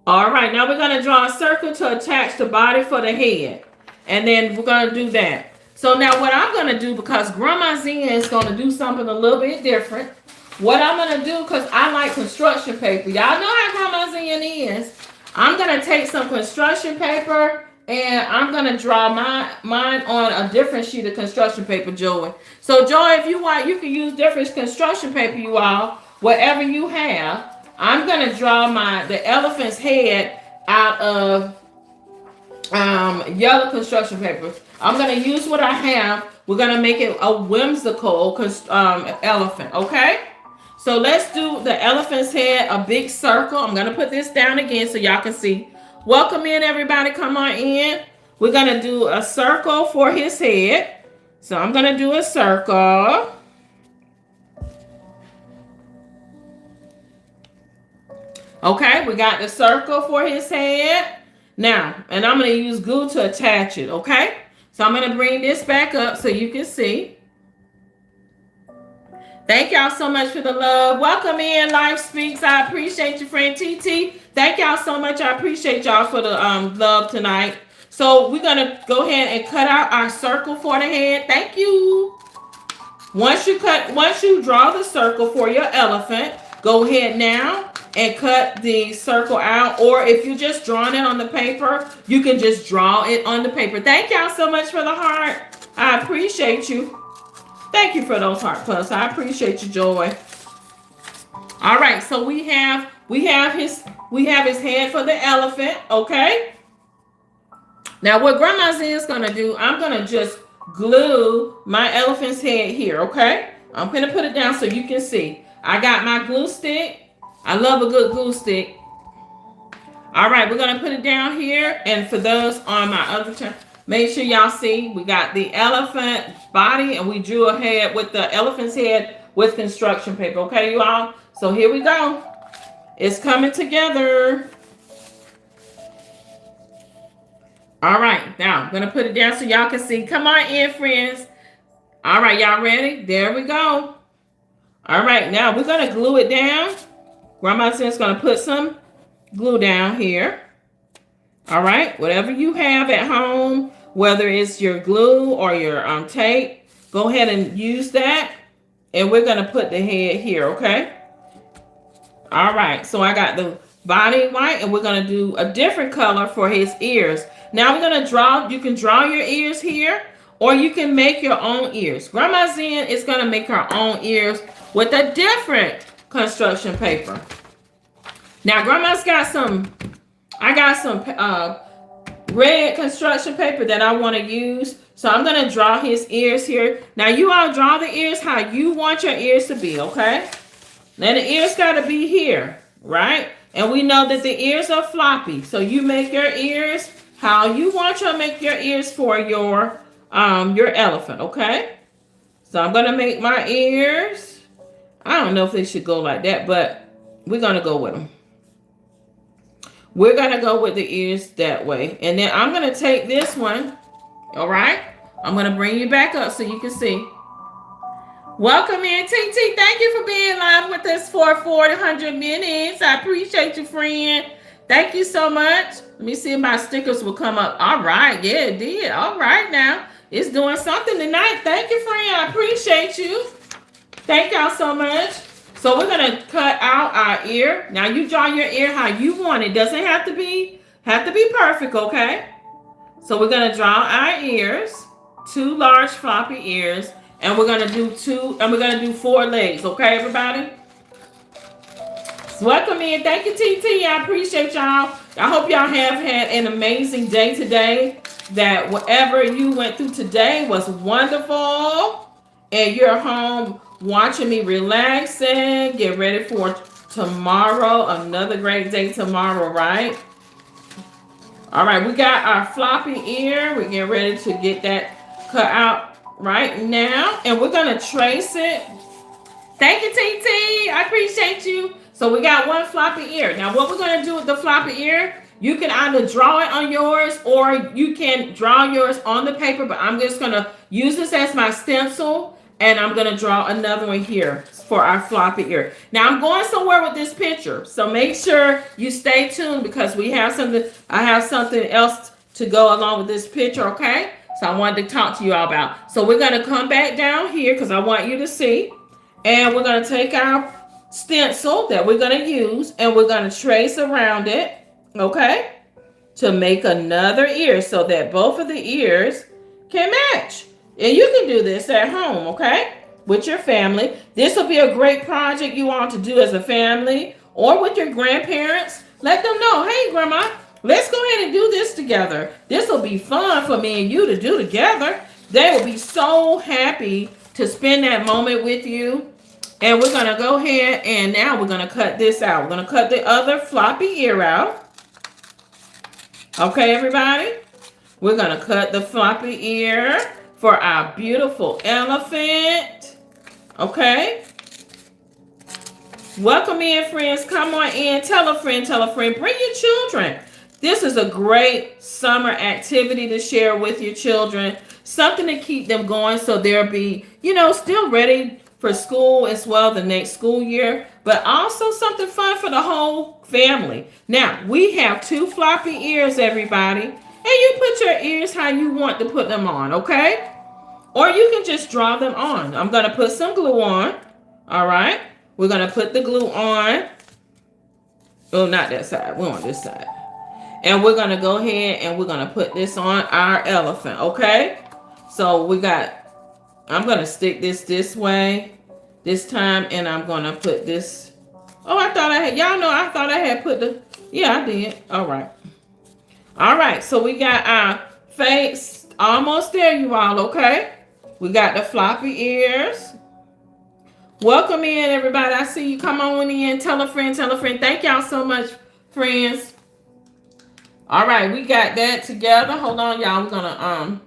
All right, now we're gonna draw a circle to attach the body for the head. And then we're gonna do that. So now what I'm going to do, because Grandma Zen is going to do something a little bit different. What I'm going to do, because I like construction paper. Y'all know how Grandma Zen is. I'm going to take some construction paper and I'm going to draw mine on a different sheet of construction paper, Joey. So Joey, if you want, you can use different construction paper, you all, whatever you have. I'm going to draw the elephant's head out of yellow construction paper. I'm going to use what I have. We're going to make it a whimsical elephant, okay? So let's do the elephant's head, a big circle. I'm going to put this down again so y'all can see. Welcome in, everybody. Come on in. We're going to do a circle for his head. So I'm going to do a circle. Okay, we got the circle for his head. Now, and I'm going to use glue to attach it, okay? So I'm going to bring this back up so you can see. Thank y'all so much for the love. Welcome in, Life Speaks. I appreciate you, friend TT. Thank y'all so much. I appreciate y'all for the love tonight. So we're going to go ahead and cut out our circle for the head. Thank you. Once you draw the circle for your elephant, go ahead now and cut the circle out. Or if you're just drawing it on the paper, you can just draw it on the paper. Thank y'all so much for the heart. I appreciate you. Thank you for those heart plus. I appreciate you, Joy. All right, so we have his head for the elephant, okay? Now what Grandma Zen is gonna do, I'm gonna just glue my elephant's head here, okay? I'm gonna put it down so you can see. I got my glue stick. I love a good glue stick. All right, we're gonna put it down here, and for those on my other channel, make sure y'all see we got the elephant body, and we drew a head with the elephant's head with construction paper. Okay, you all. So here we go. It's coming together. All right, now I'm gonna put it down so y'all can see. Come on in, friends. All right, y'all ready? There we go. All right, now we're gonna glue it down. Grandma Zen's gonna put some glue down here. All right, whatever you have at home, whether it's your glue or your tape, go ahead and use that. And we're gonna put the head here, okay? All right, so I got the body white, and we're gonna do a different color for his ears. Now we're gonna draw, you can draw your ears here, or you can make your own ears. Grandma Zen is gonna make her own ears with a different construction paper. Now Grandma's got I got some red construction paper that I want to use. So I'm going to draw his ears here. Now you all draw the ears how you want your ears to be, okay? Now the ears got to be here, right? And we know that the ears are floppy. So you make your ears how you want to make your ears for your elephant, okay? So I'm going to make my ears. I don't know if they should go like that, but we're going to go with them. We're going to go with the ears that way. And then I'm going to take this one. All right. I'm going to bring you back up so you can see. Welcome in, TT. Thank you for being live with us for 400 minutes. I appreciate you, friend. Thank you so much. Let me see if my stickers will come up. All right. Yeah, it did. All right now. It's doing something tonight. Thank you, friend. I appreciate you. Thank y'all so much. So we're going to cut out our ear. Now you draw your ear how you want it. Doesn't have to be perfect, okay? So we're going to draw our ears, 2 large floppy ears, and we're going to do 4 legs, okay, everybody? So welcome in. Thank you, TT. I appreciate y'all. I hope y'all have had an amazing day today, that whatever you went through today was wonderful, and you're home watching me relaxing, get ready for tomorrow. Another great day tomorrow, right? All right, we got our floppy ear. We're getting ready to get that cut out. right now, and we're gonna trace it. Thank you, TT. I appreciate you. So we got one floppy ear. Now, what we're gonna do with the floppy ear? You can either draw it on yours, or you can draw yours on the paper. But I'm just gonna use this as my stencil, and I'm gonna draw another one here for our floppy ear. Now, I'm going somewhere with this picture, so make sure you stay tuned because we have something. I have something else to go along with this picture. Okay. So I wanted to talk to you all about. So we're gonna come back down here because I want you to see. And we're going to take our stencil that we're going to use and we're going to trace around it, okay, to make another ear so that both of the ears can match. And you can do this at home, okay, with your family. This will be a great project you want to do as a family or with your grandparents. Let them know, hey, Grandma, let's go ahead and do this together. This will be fun for me and you to do together. They will be so happy to spend that moment with you. And we're going to go ahead and now we're going to cut this out. We're going to cut the other floppy ear out. Okay, everybody? We're going to cut the floppy ear for our beautiful elephant. Okay? Welcome in, friends. Come on in. Tell a friend, tell a friend. Bring your children. This is a great summer activity to share with your children. Something to keep them going so they'll be, still ready for school as well the next school year, but also something fun for the whole family. Now, we have 2 floppy ears, everybody, and you put your ears how you want to put them on, okay? Or you can just draw them on. I'm going to put some glue on, all right? We're going to put the glue on. Oh, not that side. We're on this side. And we're going to go ahead and we're going to put this on our elephant, okay? So I'm going to stick this way this time, and I'm going to put this. Oh, I thought I had put yeah, I did. All right. All right. So we got our face almost there, you all, okay? We got the floppy ears. Welcome in, everybody. I see you. Come on in. Tell a friend, tell a friend. Thank y'all so much, friends. All right. We got that together. Hold on, y'all. We're going to,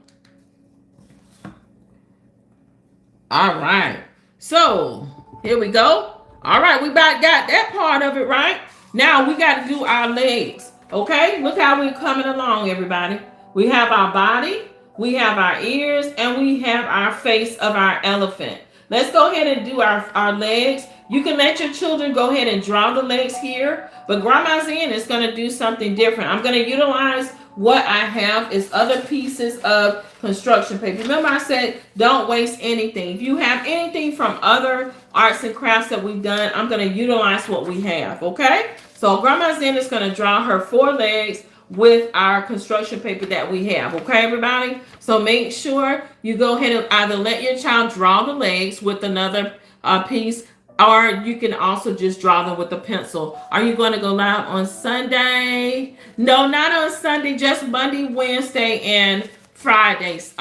all right. So here we go. All right, we about got that part of it right. Now we got to do our legs. Okay, look how we're coming along, everybody. We have our body, we have our ears, and we have our face of our elephant. Let's go ahead and do our legs. You can let your children go ahead and draw the legs here, but Grandma Zen is going to do something different. I'm going to utilize what I have is other pieces of construction paper. Remember I said don't waste anything. If you have anything from other arts and crafts that we've done, I'm going to utilize what we have, okay? So Grandma Zen is going to draw her 4 legs with our construction paper that we have, okay, everybody? So make sure you go ahead and either let your child draw the legs with another piece, or you can also just draw them with a pencil. Are you going to go live on Sunday? No, not on Sunday, just Monday, Wednesday, and Fridays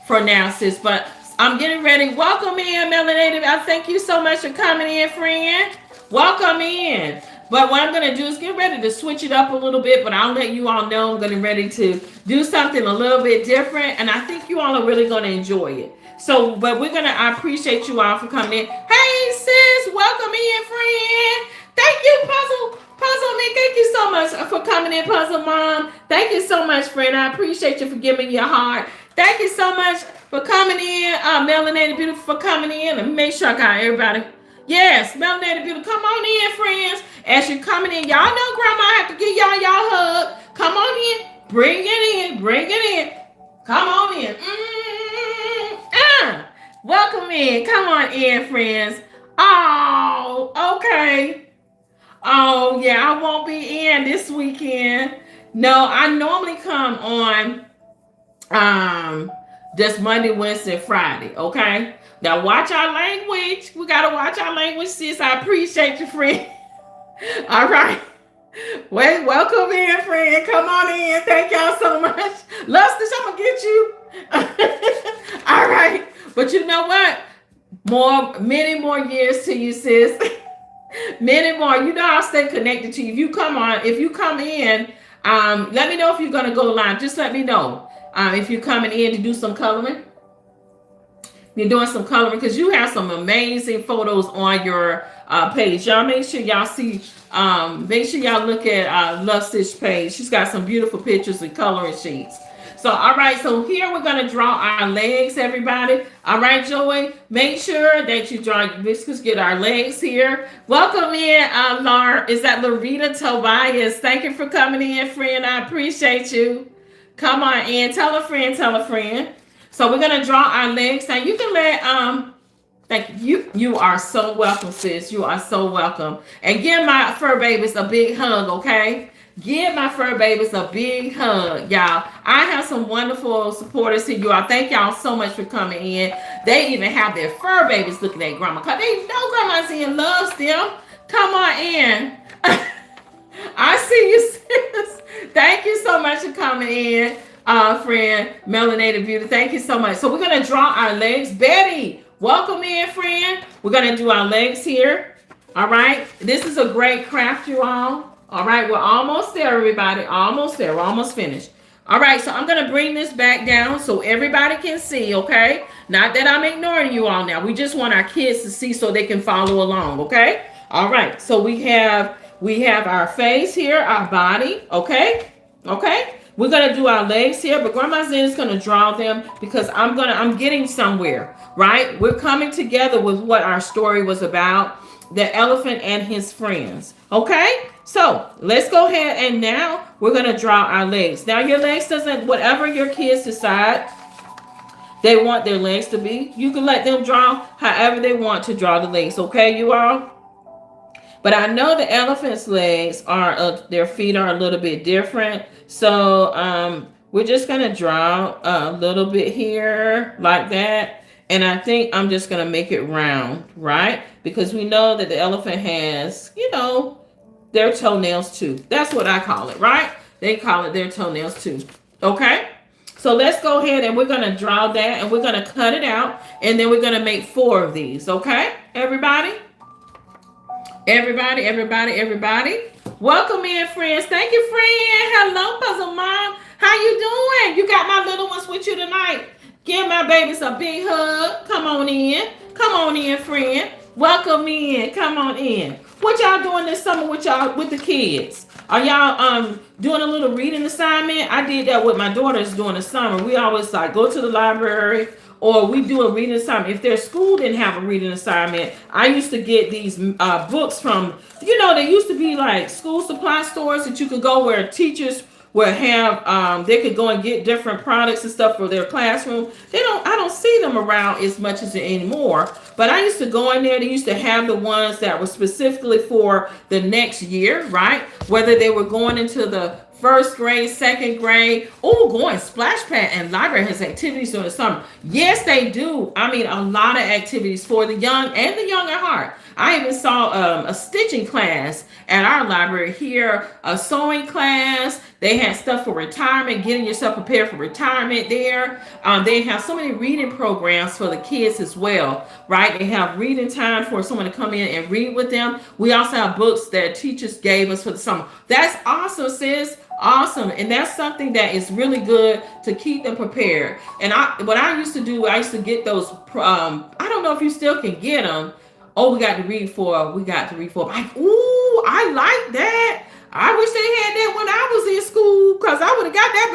for now, sis. But I'm getting ready. Welcome in, Melanated. I thank you so much for coming in, friend. Welcome in. But what I'm going to do is get ready to switch it up a little bit, but I'll let you all know I'm getting ready to do something a little bit different, and I think you all are really going to enjoy it. So, but I appreciate you all for coming in. Hey, sis, welcome in, friend. Thank you, Puzzle Me. Thank you so much for coming in, Puzzle Mom. Thank you so much, friend. I appreciate you for giving me your heart. Thank you so much for coming in, Melanated Beautiful, for coming in. Let me make sure I got everybody. Yes, Melanated Beautiful, come on in, friends. As you're coming in, y'all know Grandma have to give y'all hug. Come on in. Bring it in. Bring it in. Come on in. Welcome in. Come on in, friends. Oh, okay. Oh, yeah, I won't be in this weekend. No, I normally come on just Monday, Wednesday, Friday, okay? Now watch our language. We got to watch our language, sis. I appreciate you, friend. All right. Wait, welcome in, friend. Come on in. Thank y'all so much. Lustus, I'm going to get you. All right. But you know what? Many more years to you, sis. Many more. You know I'll stay connected to you. If you come in, let me know if you're going to go live. Just let me know if you're coming in to do some coloring. You're doing some coloring because you have some amazing photos on your page. Y'all make sure y'all see, make sure y'all look at Love Stitch page. She's got some beautiful pictures and coloring sheets. So, all right, so here we're going to draw our legs, everybody. All right, Joey, make sure that you draw, let's get our legs here. Welcome in, Laura. Is that Larita Tobias? Thank you for coming in, friend. I appreciate you. Come on in. Tell a friend, tell a friend. So we're going to draw our legs. Now, you can let, thank you. You are so welcome, sis. You are so welcome. And give my fur babies a big hug, okay? Give my fur babies a big hug, y'all. I have some wonderful supporters here. You all, thank y'all so much for coming in. They even have their fur babies looking at Grandma because they know Grandma Zen loves them. Come on in. I see you, sis. Thank you so much for coming in, friend. Melanated Beauty. Thank you so much. So we're going to draw our legs. Betty, welcome in, friend. We're going to do our legs here. All right. This is a great craft, you all. All right, we're almost there, everybody. Almost there. We're almost finished. All right, so I'm going to bring this back down so everybody can see, okay? Not that I'm ignoring you all now. We just want our kids to see so they can follow along, okay? All right, so we have our face here, our body, okay? Okay? We're going to do our legs here, but Grandma Zen is going to draw them because I'm getting somewhere, right? We're coming together with what our story was about, the elephant and his friends, okay? So let's go ahead and now we're going to draw our legs. Now your legs doesn't, whatever your kids decide they want their legs to be, you can let them draw however they want to draw the legs. Okay, you all? But I know the elephant's legs are, their feet are a little bit different. So we're just going to draw a little bit here like that. And I think I'm just going to make it round, right? Because we know that the elephant has, you know, their toenails too. That's what I call it, right? They call it their toenails too. Okay? So let's go ahead and we're going to draw that and we're going to cut it out. And then we're going to make 4 of these. Okay? Everybody? Everybody. Welcome in, friends. Thank you, friend. Hello, Puzzle Mom. How you doing? You got my little ones with you tonight. Give my babies a big hug. Come on in. Come on in, friend. Welcome in. Come on in. What y'all doing this summer with the kids? Are y'all doing a little reading assignment? I did that with my daughters during the summer. We always like go to the library or we do a reading assignment. If their school didn't have a reading assignment, I used to get these books from, you know, they used to be like school supply stores that you could go where teachers will have they could go and get different products and stuff for their classroom. I don't see them around as much as anymore. But I used to go in there. They used to have the ones that were specifically for the next year, right? Whether they were going into the first grade, second grade. Oh, going splash pad and library has activities during the summer. Yes, they do. I mean, a lot of activities for the young and the young at heart. I even saw a stitching class at our library here, a sewing class. They had stuff for retirement, getting yourself prepared for retirement there. They have so many reading programs for the kids as well, right? They have reading time for someone to come in and read with them. We also have books that teachers gave us for the summer. That's awesome, sis. Awesome. And that's something that is really good to keep them prepared. And what I used to do, I used to get those, I don't know if you still can get them. Oh, we got to read for. Like, ooh, I like that. I wish they had that when I was in school because I would have got that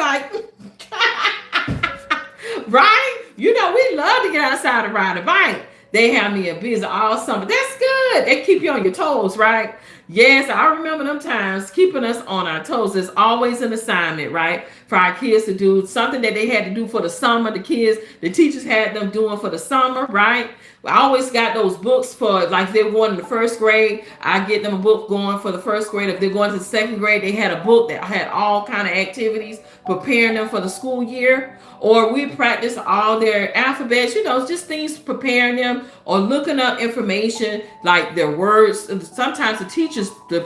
bike. Right? You know, we love to get outside and ride a bike. They have me a busy all summer. That's good. They keep you on your toes, right? Yes, I remember them times keeping us on our toes. There's always an assignment, right? For our kids to do something that they had to do for the summer. The teachers had them doing for the summer, right? I always got those books for, like, they're going in the first grade. I get them a book going for the first grade. If they're going to the second grade, they had a book that had all kind of activities preparing them for the school year. Or we practice all their alphabets, you know, just things preparing them or looking up information like their words. Sometimes the teachers, the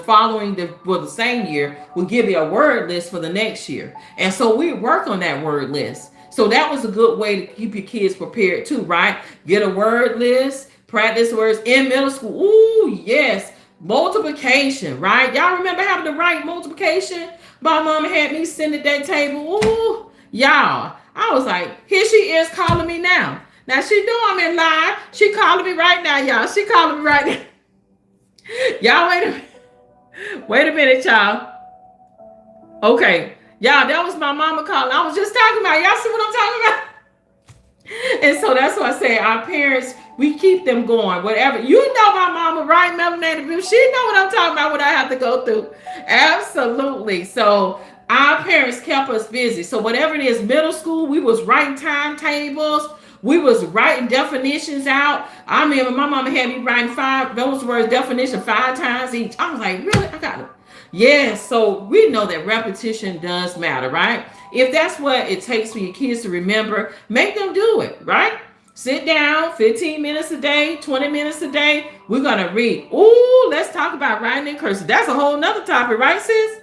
same year, will give you a word list for the next year. And so we work on that word list. So that was a good way to keep your kids prepared too, right? Get a word list, practice words in middle school. Ooh, yes. Multiplication, right? Y'all remember having to write multiplication? My mama had me sitting at that table. Ooh, y'all. I was like, here she is calling me now. Now she know I'm in live. She calling me right now, y'all. She calling me right now. Y'all wait a minute, y'all. Okay. Y'all, that was my mama calling. I was just talking about. Y'all see what I'm talking about? And so that's why I say our parents, we keep them going. Whatever. You know my mama, right? Melanated. She know what I'm talking about, what I have to go through. Absolutely. So our parents kept us busy. So whatever it is, middle school, we was writing timetables. We was writing definitions out. I remember my mama had me writing those words definition 5 times each. I was like, really? I got it. Yeah, so we know that repetition does matter, right? If that's what it takes for your kids to remember, make them do it, right? Sit down 15 minutes a day, 20 minutes a day. We're going to read. Ooh, let's talk about writing in cursive. That's a whole nother topic, right, sis?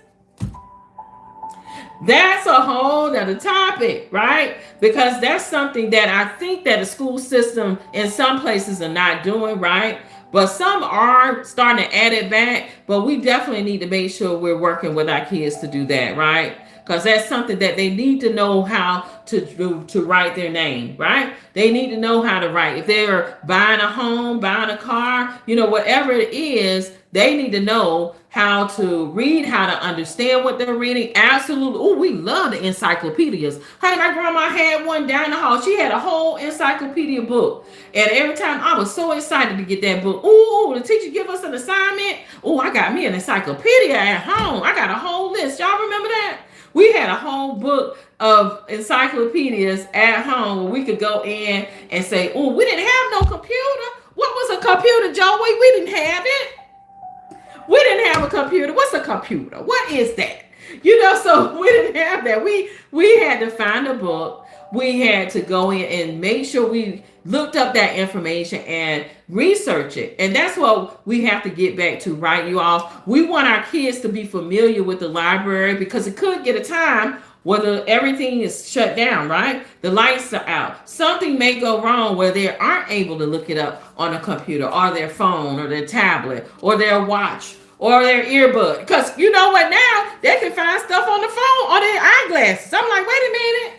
That's a whole other topic, right? Because that's something that I think that the school system in some places are not doing, right? But some are starting to add it back. But we definitely need to make sure we're working with our kids to do that, right? Because that's something that they need to know how to do, to write their name, right? They need to know how to write. If they're buying a home, buying a car, whatever it is, they need to know how to read, how to understand what they're reading. Absolutely. Oh, we love the encyclopedias. Honey, my grandma had one down the hall. She had a whole encyclopedia book. And every time I was so excited to get that book. Ooh, the teacher give us an assignment. Oh, I got me an encyclopedia at home. I got a whole list. Y'all remember that? We had a whole book of encyclopedias at home where we could go in and say, oh, we didn't have no computer. What was a computer, Joey? We didn't have it. We didn't have a computer. What's a computer? What is that? So we didn't have that. We had to find a book. We had to go in and make sure we looked up that information and research it. And that's what we have to get back to, right, you all? We want our kids to be familiar with the library because it could get a time where everything is shut down, right? The lights are out. Something may go wrong where they aren't able to look it up on a computer or their phone or their tablet or their watch or their earbud. Because you know what now? They can find stuff on the phone or their eyeglasses. I'm like, wait a minute.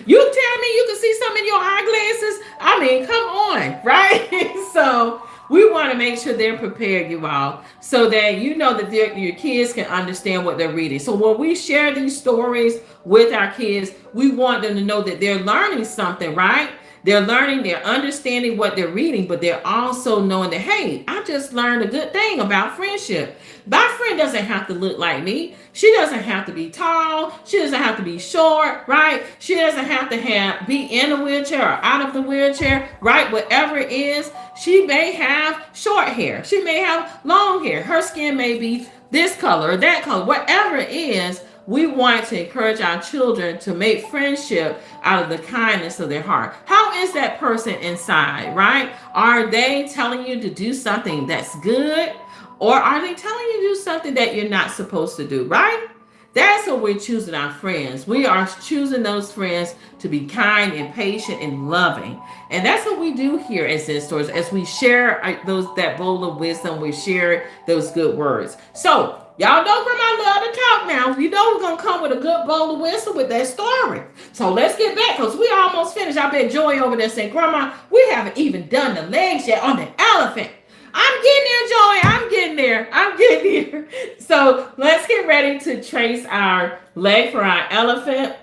You tell me you can see something in your eyeglasses? I mean, come on, right? So we want to make sure they're prepared, you all, so that you know that your kids can understand what they're reading. So when we share these stories with our kids, we want them to know that they're learning something, right? They're learning, they're understanding what they're reading, but they're also knowing that, hey, I just learned a good thing about friendship. My friend doesn't have to look like me. She doesn't have to be tall. She doesn't have to be short, right? She doesn't have to be in a wheelchair or out of the wheelchair, right? Whatever it is, she may have short hair. She may have long hair. Her skin may be this color or that color. Whatever it is, we want to encourage our children to make friendship out of the kindness of their heart. How is that person inside, right? Are they telling you to do something that's good? Or are they telling you to do something that you're not supposed to do, right? That's what we're choosing our friends. We are choosing those friends to be kind and patient and loving. And that's what we do here at Zen Stories. As we share that bowl of wisdom, we share those good words. So, y'all know Grandma love to talk now. You know we're going to come with a good bowl of wisdom with that story. So let's get back because we almost finished. I bet Joy over there saying, Grandma, we haven't even done the legs yet on the elephant. I'm getting there, Joy. I'm getting there. So let's get ready to trace our leg for our elephant.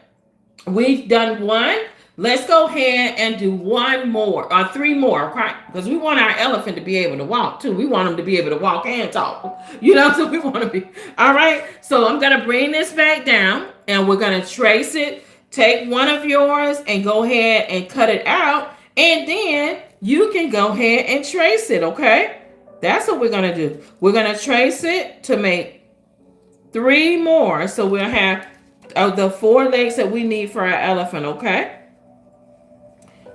We've done one. Let's go ahead and do one more or 3 more, right? Because we want our elephant to be able to walk too. We want him to be able to walk and talk, so we want to be. All right. So I'm going to bring this back down and we're going to trace it. Take one of yours and go ahead and cut it out. And then you can go ahead and trace it. Okay. That's what we're going to do. We're going to trace it to make 3 more. So we'll have the 4 legs that we need for our elephant. Okay.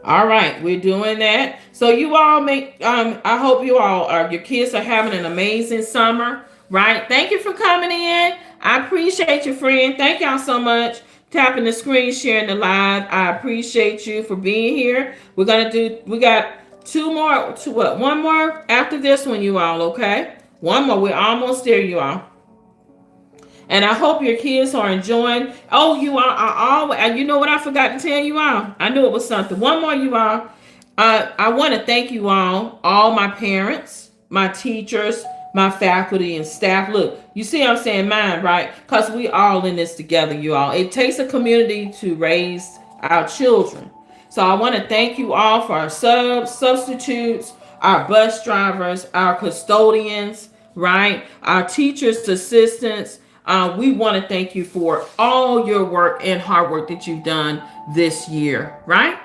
All right, we're doing that. So you all I hope your kids are having an amazing summer, right? Thank you for coming in. I appreciate you, friend. Thank y'all so much. Tapping the screen, sharing the live. I appreciate you for being here. We got 2 more, one more after this one, you all, okay? One more, we're almost there, you all. And I hope your kids are enjoying. Oh, you are always. You know what I forgot to tell you all? I knew it was something. One more, you all. I want to thank you all my parents, my teachers, my faculty and staff. Look, you see I'm saying mine, right? Because we all in this together, you all. It takes a community to raise our children. So I want to thank you all for our substitutes, our bus drivers, our custodians, right? Our teachers, assistants. We want to thank you for all your work and hard work that you've done this year, right?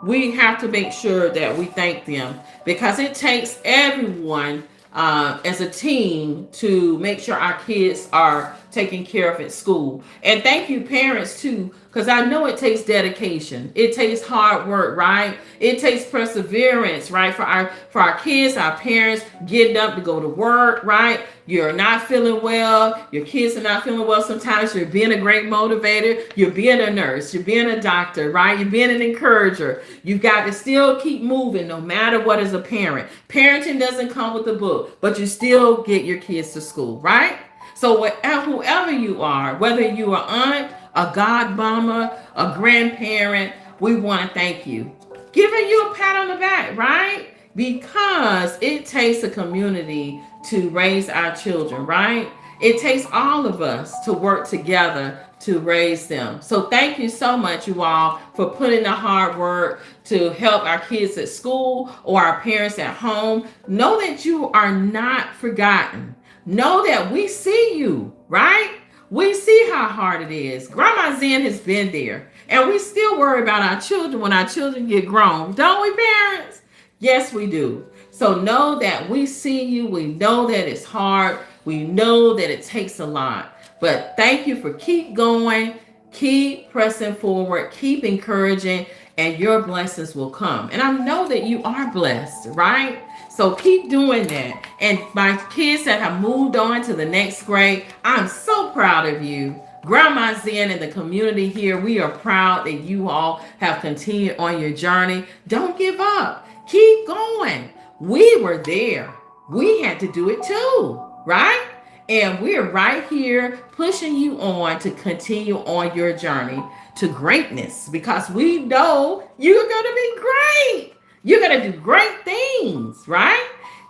We have to make sure that we thank them because it takes everyone as a team to make sure our kids are taken care of at school. And thank you, parents, too, because I know it takes dedication. It takes hard work, right? It takes perseverance, right? For our kids, our parents getting up to go to work, right? You're not feeling well. Your kids are not feeling well. Sometimes you're being a great motivator. You're being a nurse. You're being a doctor, right? You're being an encourager. You've got to still keep moving no matter what as a parent. Parenting doesn't come with a book, but you still get your kids to school, right? So whoever you are, whether you are aunt, a godmama, a grandparent, we want to thank you. Giving you a pat on the back, right? Because it takes a community to raise our children, right? It takes all of us to work together to raise them. So thank you so much, you all, for putting the hard work to help our kids at school or our parents at home. Know that you are not forgotten. Know that we see you, right? We see how hard it is. Grandma Zen has been there. And we still worry about our children when our children get grown. Don't we, parents? Yes, we do. So know that we see you. We know that it's hard. We know that it takes a lot. But thank you for keep going. Keep pressing forward. Keep encouraging. And your blessings will come. And I know that you are blessed, right? So keep doing that. And my kids that have moved on to the next grade, I'm so proud of you. Grandma Zen and the community here, we are proud that you all have continued on your journey. Don't give up. Keep going. We were there. We had to do it too, right? And we're right here pushing you on to continue on your journey to greatness because we know you're going to be great. You're going to do great things, right?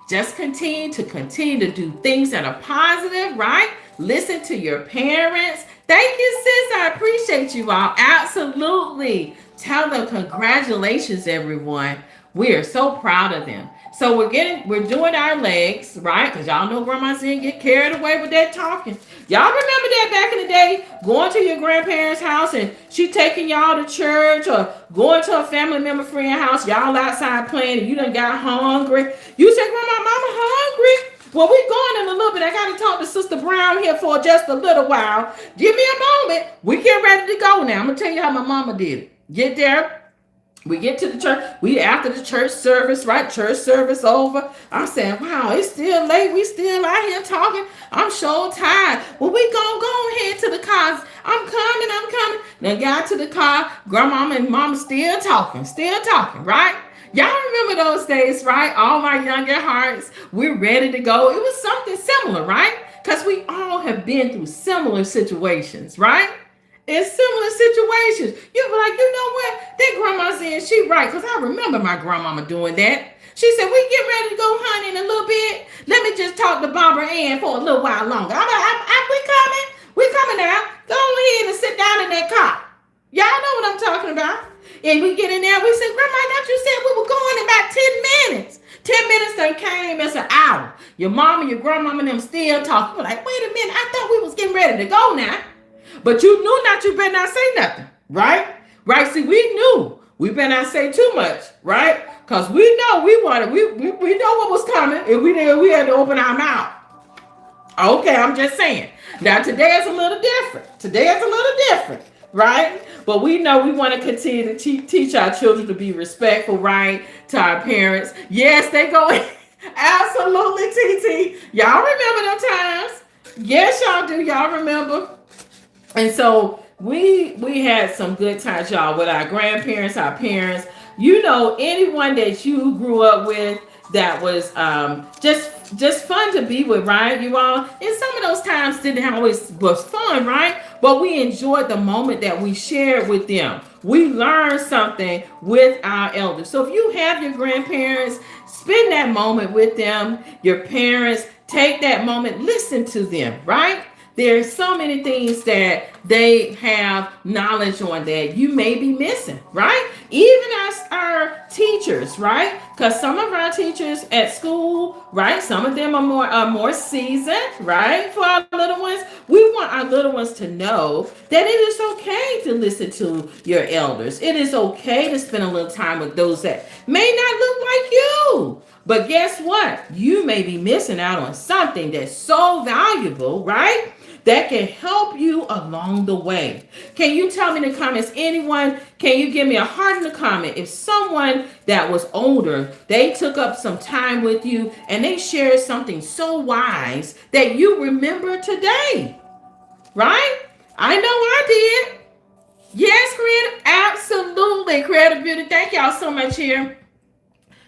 Just continue to do things that are positive, right? Listen to your parents. Thank you, sis. I appreciate you all. Absolutely. Tell them congratulations, everyone. We are so proud of them. So we're doing our legs, right? Because y'all know Grandma Zen get carried away with that talking. Y'all remember that back in the day, going to your grandparents' house and she taking y'all to church or going to a family member friend house, y'all outside playing and you done got hungry. You said, Grandma, Mama hungry. Well, we going in a little bit. I got to talk to Sister Brown here for just a little while. Give me a moment. We get ready to go now. I'm going to tell you how my mama did it. Get there. We get to the church. We after the church service, right? Church service over. I'm saying, wow, it's still late. We still out here talking. I'm so tired. Well, we gonna go ahead to the cars. I'm coming. Then got to the car. Grandmama and mama still talking, right? Y'all remember those days, right? All my younger hearts, we're ready to go. It was something similar, right? Because we all have been through similar situations, right? In similar situations. You'll be like, you know what? That grandma said she right. Because I remember my grandmama doing that. She said, we get ready to go hunting in a little bit. Let me just talk to Barbara Ann for a little while longer. We coming. We coming now. Go ahead and sit down in that car. Y'all know what I'm talking about. And we get in there. We said, Grandma, don't you said we were going in about 10 minutes. 10 minutes done came as an hour. Your mama, your grandmama and them still talking. We're like, wait a minute. I thought we was getting ready to go now. But you knew not, you better not say nothing, right? Right? See, we knew we better not say too much, right? Because we know we know what was coming, and we had to open our mouth. Okay, I'm just saying. Now today is a little different, right? But we know we want to continue to teach our children to be respectful, right? To our parents. Yes, they go. Absolutely, TT. Y'all remember them times? Yes, y'all do. Y'all remember? And so we had some good times, y'all, with our grandparents, our parents. You know, anyone that you grew up with that was just just fun to be with, right, you all? And some of those times didn't always was fun, right? But we enjoyed the moment that we shared with them. We learned something with our elders. So if you have your grandparents, spend that moment with them. Your parents, take that moment, listen to them, right? There's so many things that they have knowledge on that you may be missing, right? Even as our teachers, right? Because some of our teachers at school, right? Some of them are more seasoned, right? For our little ones, we want our little ones to know that it is okay to listen to your elders. It is okay to spend a little time with those that may not look like you. But guess what? You may be missing out on something that's so valuable, right? That can help you along the way. Can you tell me in the comments, anyone, can you give me a heart in the comment if someone that was older, they took up some time with you and they shared something so wise that you remember today, right? I know I did. Yes, Creative, absolutely. Creative Beauty, thank y'all so much here.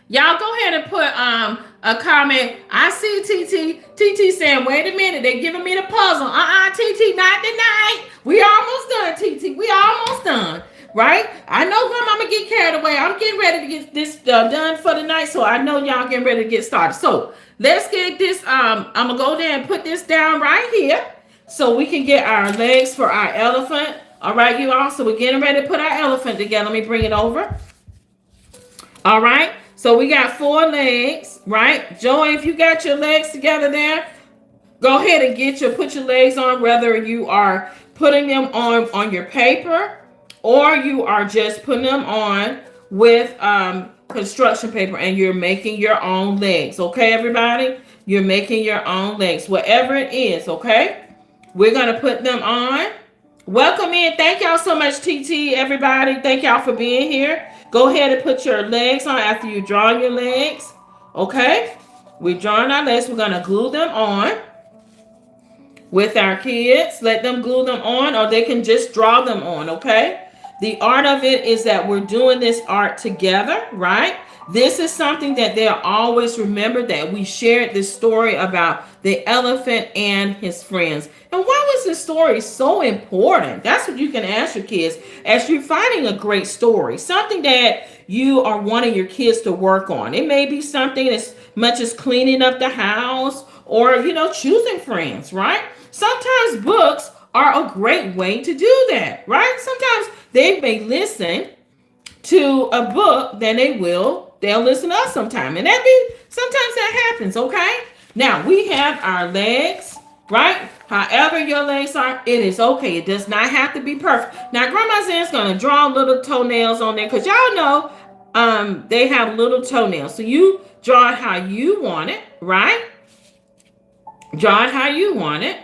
Y'all go ahead and put a comment. I see TT saying, wait a minute, they're giving me the puzzle. TT, not tonight. We almost done, TT. We almost done. Right? I know Grandma get carried away. I'm getting ready to get this done for the night. So I know y'all getting ready to get started. So let's get this. I'm gonna go there and put this down right here so we can get our legs for our elephant. All right, you all. So we're getting ready to put our elephant together. Let me bring it over. All right. So we got 4 legs, right? Joy, if you got your legs together there, go ahead and put your legs on, whether you are putting them on your paper or you are just putting them on with construction paper and you're making your own legs. Okay, everybody? You're making your own legs, whatever it is, okay? We're going to put them on. Welcome in. Thank y'all so much, TT, everybody. Thank y'all for being here. Go ahead and put your legs on after you draw your legs. Okay? We're drawing our legs. We're going to glue them on with our kids. Let them glue them on, or they can just draw them on, okay? The art of it is that we're doing this art together, right? This is something that they'll always remember, that we shared this story about the elephant and his friends. And why was this story so important? That's what you can ask your kids as you're finding a great story, something that you are wanting your kids to work on. It may be something as much as cleaning up the house or, choosing friends, right? Sometimes books are a great way to do that, right? Sometimes they may listen to a book, then they'll listen to us sometime. And sometimes that happens, okay? Now, we have our legs, right? However your legs are, it is okay. It does not have to be perfect. Now, Grandma Zen's going to draw little toenails on there because y'all know they have little toenails. So you draw it how you want it, right? Draw it how you want it.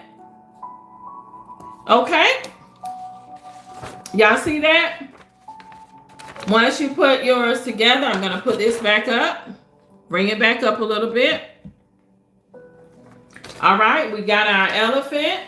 Okay? Y'all see that? Once you put yours together, I'm going to put this back up. Bring it back up a little bit. All right, we got our elephant.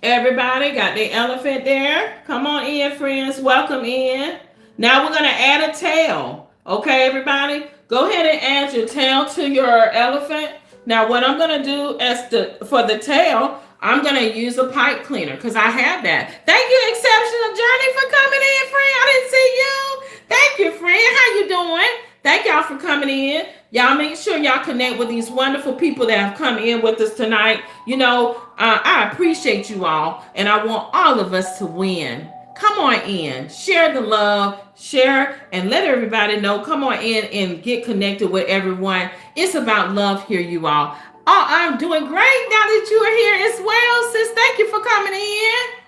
Everybody got the elephant there. Come on in, friends. Welcome in. Now we're going to add a tail. Okay, everybody? Go ahead and add your tail to your elephant. Now, what I'm going to do for the tail, I'm going to use a pipe cleaner because I have that. Thank you, Exceptional Journey, for coming in, friend. I didn't see you. Thank you, friend. How you doing? Thank y'all for coming in. Y'all make sure y'all connect with these wonderful people that have come in with us tonight. I appreciate you all, and I want all of us to win. Come on in. Share the love. Share and let everybody know. Come on in and get connected with everyone. It's about love here, you all. Oh, I'm doing great now that you are here as well, sis. Thank you for coming in.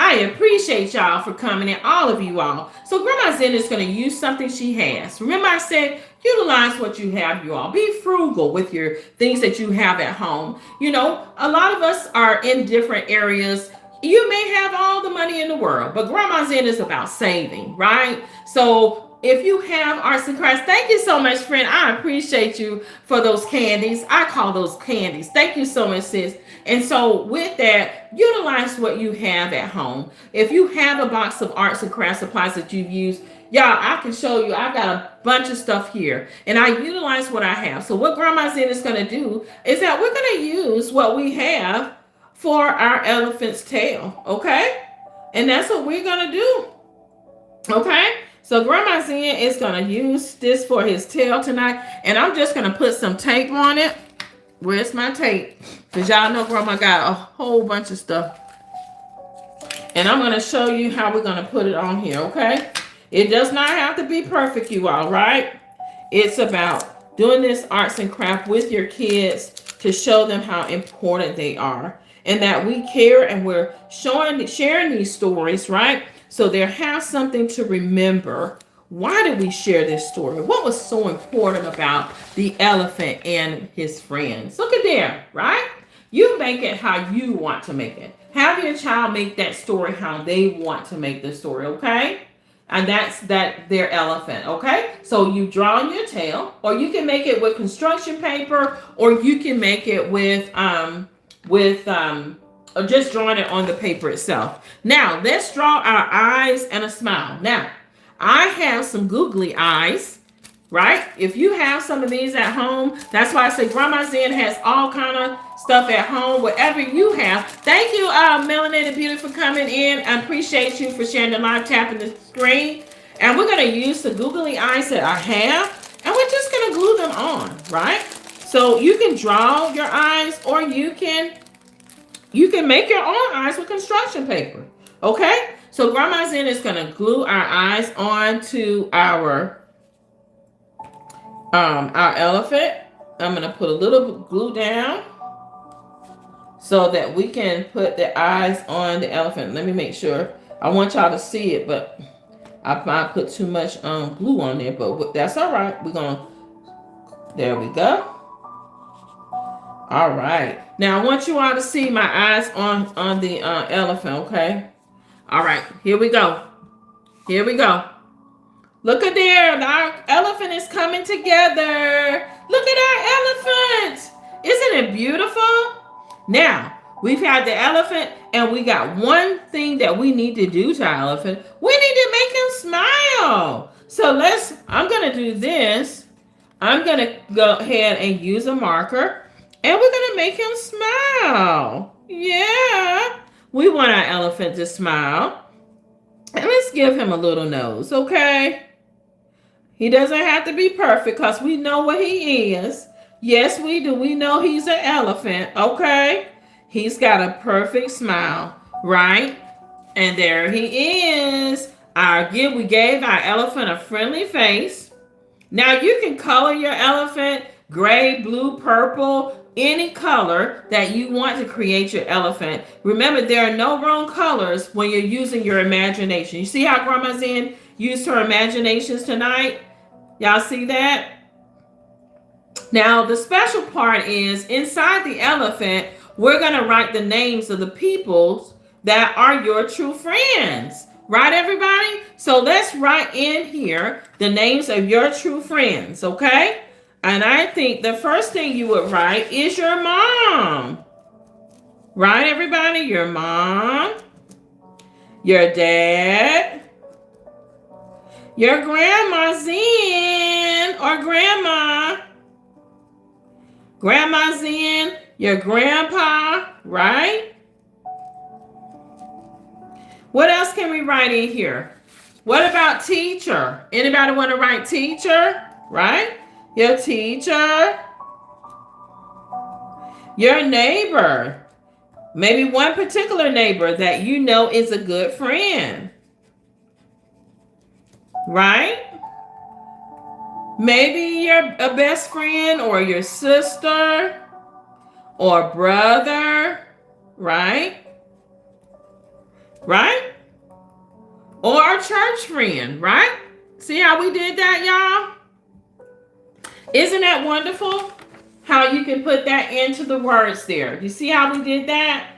I appreciate y'all for coming in, all of you all. So Grandma Zen is going to use something she has. Remember I said, utilize what you have, you all. Be frugal with your things that you have at home. A lot of us are in different areas. You may have all the money in the world, but Grandma Zen is about saving, right? So if you have arts and crafts, thank you so much, friend. I appreciate you for those candies. I call those candies. Thank you so much, sis. And so with that, utilize what you have at home. If you have a box of arts and crafts supplies that you've used, Y'all, I can show you. I've got a bunch of stuff here, and I utilize what I have. So what Grandma Zen is going to do is that we're going to use what we have for our elephant's tail, okay? And that's what we're going to do, okay? So Grandma Zen is going to use this for his tail tonight, and I'm just going to put some tape on it. Where's my tape? Because y'all know Grandma got a whole bunch of stuff. And I'm going to show you how we're going to put it on here, okay? It does not have to be perfect, you all, right? It's about doing this arts and craft with your kids to show them how important they are. And that we care and we're sharing these stories, right? So they have something to remember. Why did we share this story? What was so important about the elephant and his friends? Look at there, right? You make it how you want to make it. Have your child make that story how they want to make the story, okay? And that's their elephant, okay? So you draw on your tail, or you can make it with construction paper, or you can make it with or just drawing it on the paper itself. Now, let's draw our eyes and a smile. Now, I have some googly eyes, right? If you have some of these at home, that's why I say Grandma Zen has all kind of stuff at home, whatever you have. Thank you, Melanated Beauty, for coming in. I appreciate you for sharing the live, tapping the screen. And we're going to use the googly eyes that I have, and we're just going to glue them on, right? So you can draw your eyes, or you can make your own eyes with construction paper, okay? So Grandma Zen is going to glue our eyes onto our elephant. I'm going to put a little glue down so that we can put the eyes on the elephant. Let me make sure. I want y'all to see it, but I might put too much glue on there, but that's all right. There we go. All right. Now I want you all to see my eyes on the elephant, okay? All right, here we go. Here we go. Look at there. Our elephant is coming together. Look at our elephant. Isn't it beautiful? Now, we've had the elephant, and we got one thing that we need to do to our elephant. We need to make him smile. So I'm going to do this. I'm going to go ahead and use a marker, and we're going to make him smile. Yeah. We want our elephant to smile. And let's give him a little nose, okay? He doesn't have to be perfect because we know what he is. Yes, we do. We know he's an elephant, okay? He's got a perfect smile, right? And there he is. We gave our elephant a friendly face. Now you can color your elephant gray, blue, purple, any color that you want to create your elephant. Remember, there are no wrong colors when you're using your imagination. You see how Grandma Zen used her imaginations tonight? Y'all see that? Now, the special part is inside the elephant, we're going to write the names of the peoples that are your true friends. Right, everybody? So let's write in here the names of your true friends, okay? And I think the first thing you would write is your mom. Right, everybody? Your mom, your dad, your Grandma Zen or grandma, Grandma Zen, your grandpa, right? What else can we write in here? What about teacher? Anybody want to write teacher, right? Your teacher, your neighbor, maybe one particular neighbor that you know is a good friend, right? Maybe you're a best friend or your sister or brother, right? Right? Or a church friend, right? See how we did that, y'all? Isn't that wonderful? How you can put that into the words there. You see how we did that?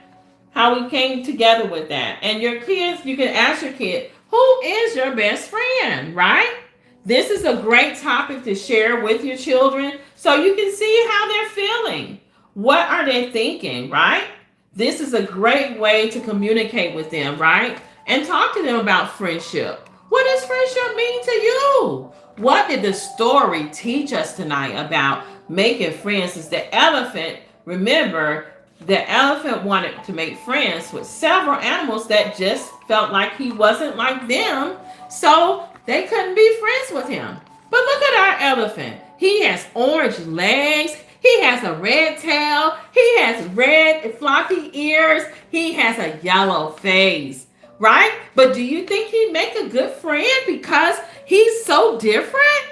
How we came together with that. And your kids, you can ask your kid, who is your best friend, right? This is a great topic to share with your children so you can see how they're feeling. What are they thinking, right? This is a great way to communicate with them, right? And talk to them about friendship. What is friendship mean to you? What did the story teach us tonight about making friends? Is the elephant, remember, the elephant wanted to make friends with several animals that just felt like he wasn't like them, so they couldn't be friends with him. But look at our elephant. He has orange legs. He has a red tail. He has red floppy ears. He has a yellow face, right? But do you think he'd make a good friend because he's so different?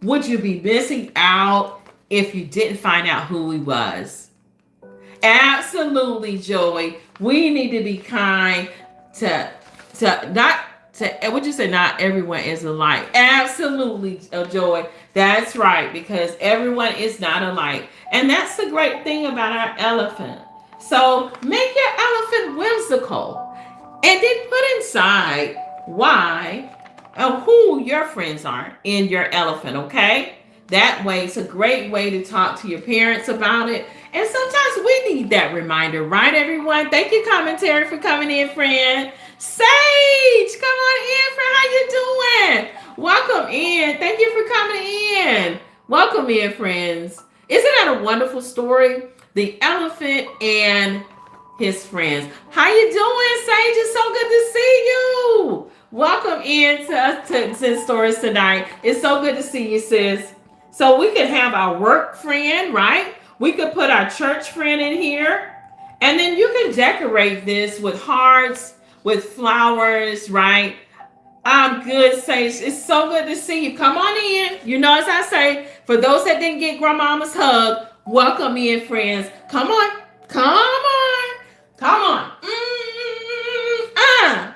Would you be missing out if you didn't find out who he was? Absolutely, Joey. We need to be kind to not to, would you say not everyone is alike? Absolutely, Joey. That's right, because everyone is not alike. And that's the great thing about our elephant. So make your elephant whimsical. And then put inside why and who your friends are in your elephant, okay? That way, it's a great way to talk to your parents about it. And sometimes we need that reminder, right, everyone? Thank you, Commentary, for coming in, friend. Sage, come on in, friend. How you doing? Welcome in. Thank you for coming in. Welcome in, friends. Isn't that a wonderful story? The elephant and his friends. How you doing, Sage? It's so good to see you. Welcome in to Zen Stories tonight. It's so good to see you, sis. So we could have our work friend, right? We could put our church friend in here. And then you can decorate this with hearts, with flowers, right? I'm good, Sage. It's so good to see you. Come on in. You know, as I say, for those that didn't get Grandmama's hug, welcome in, friends. Come on. Come on. Come on.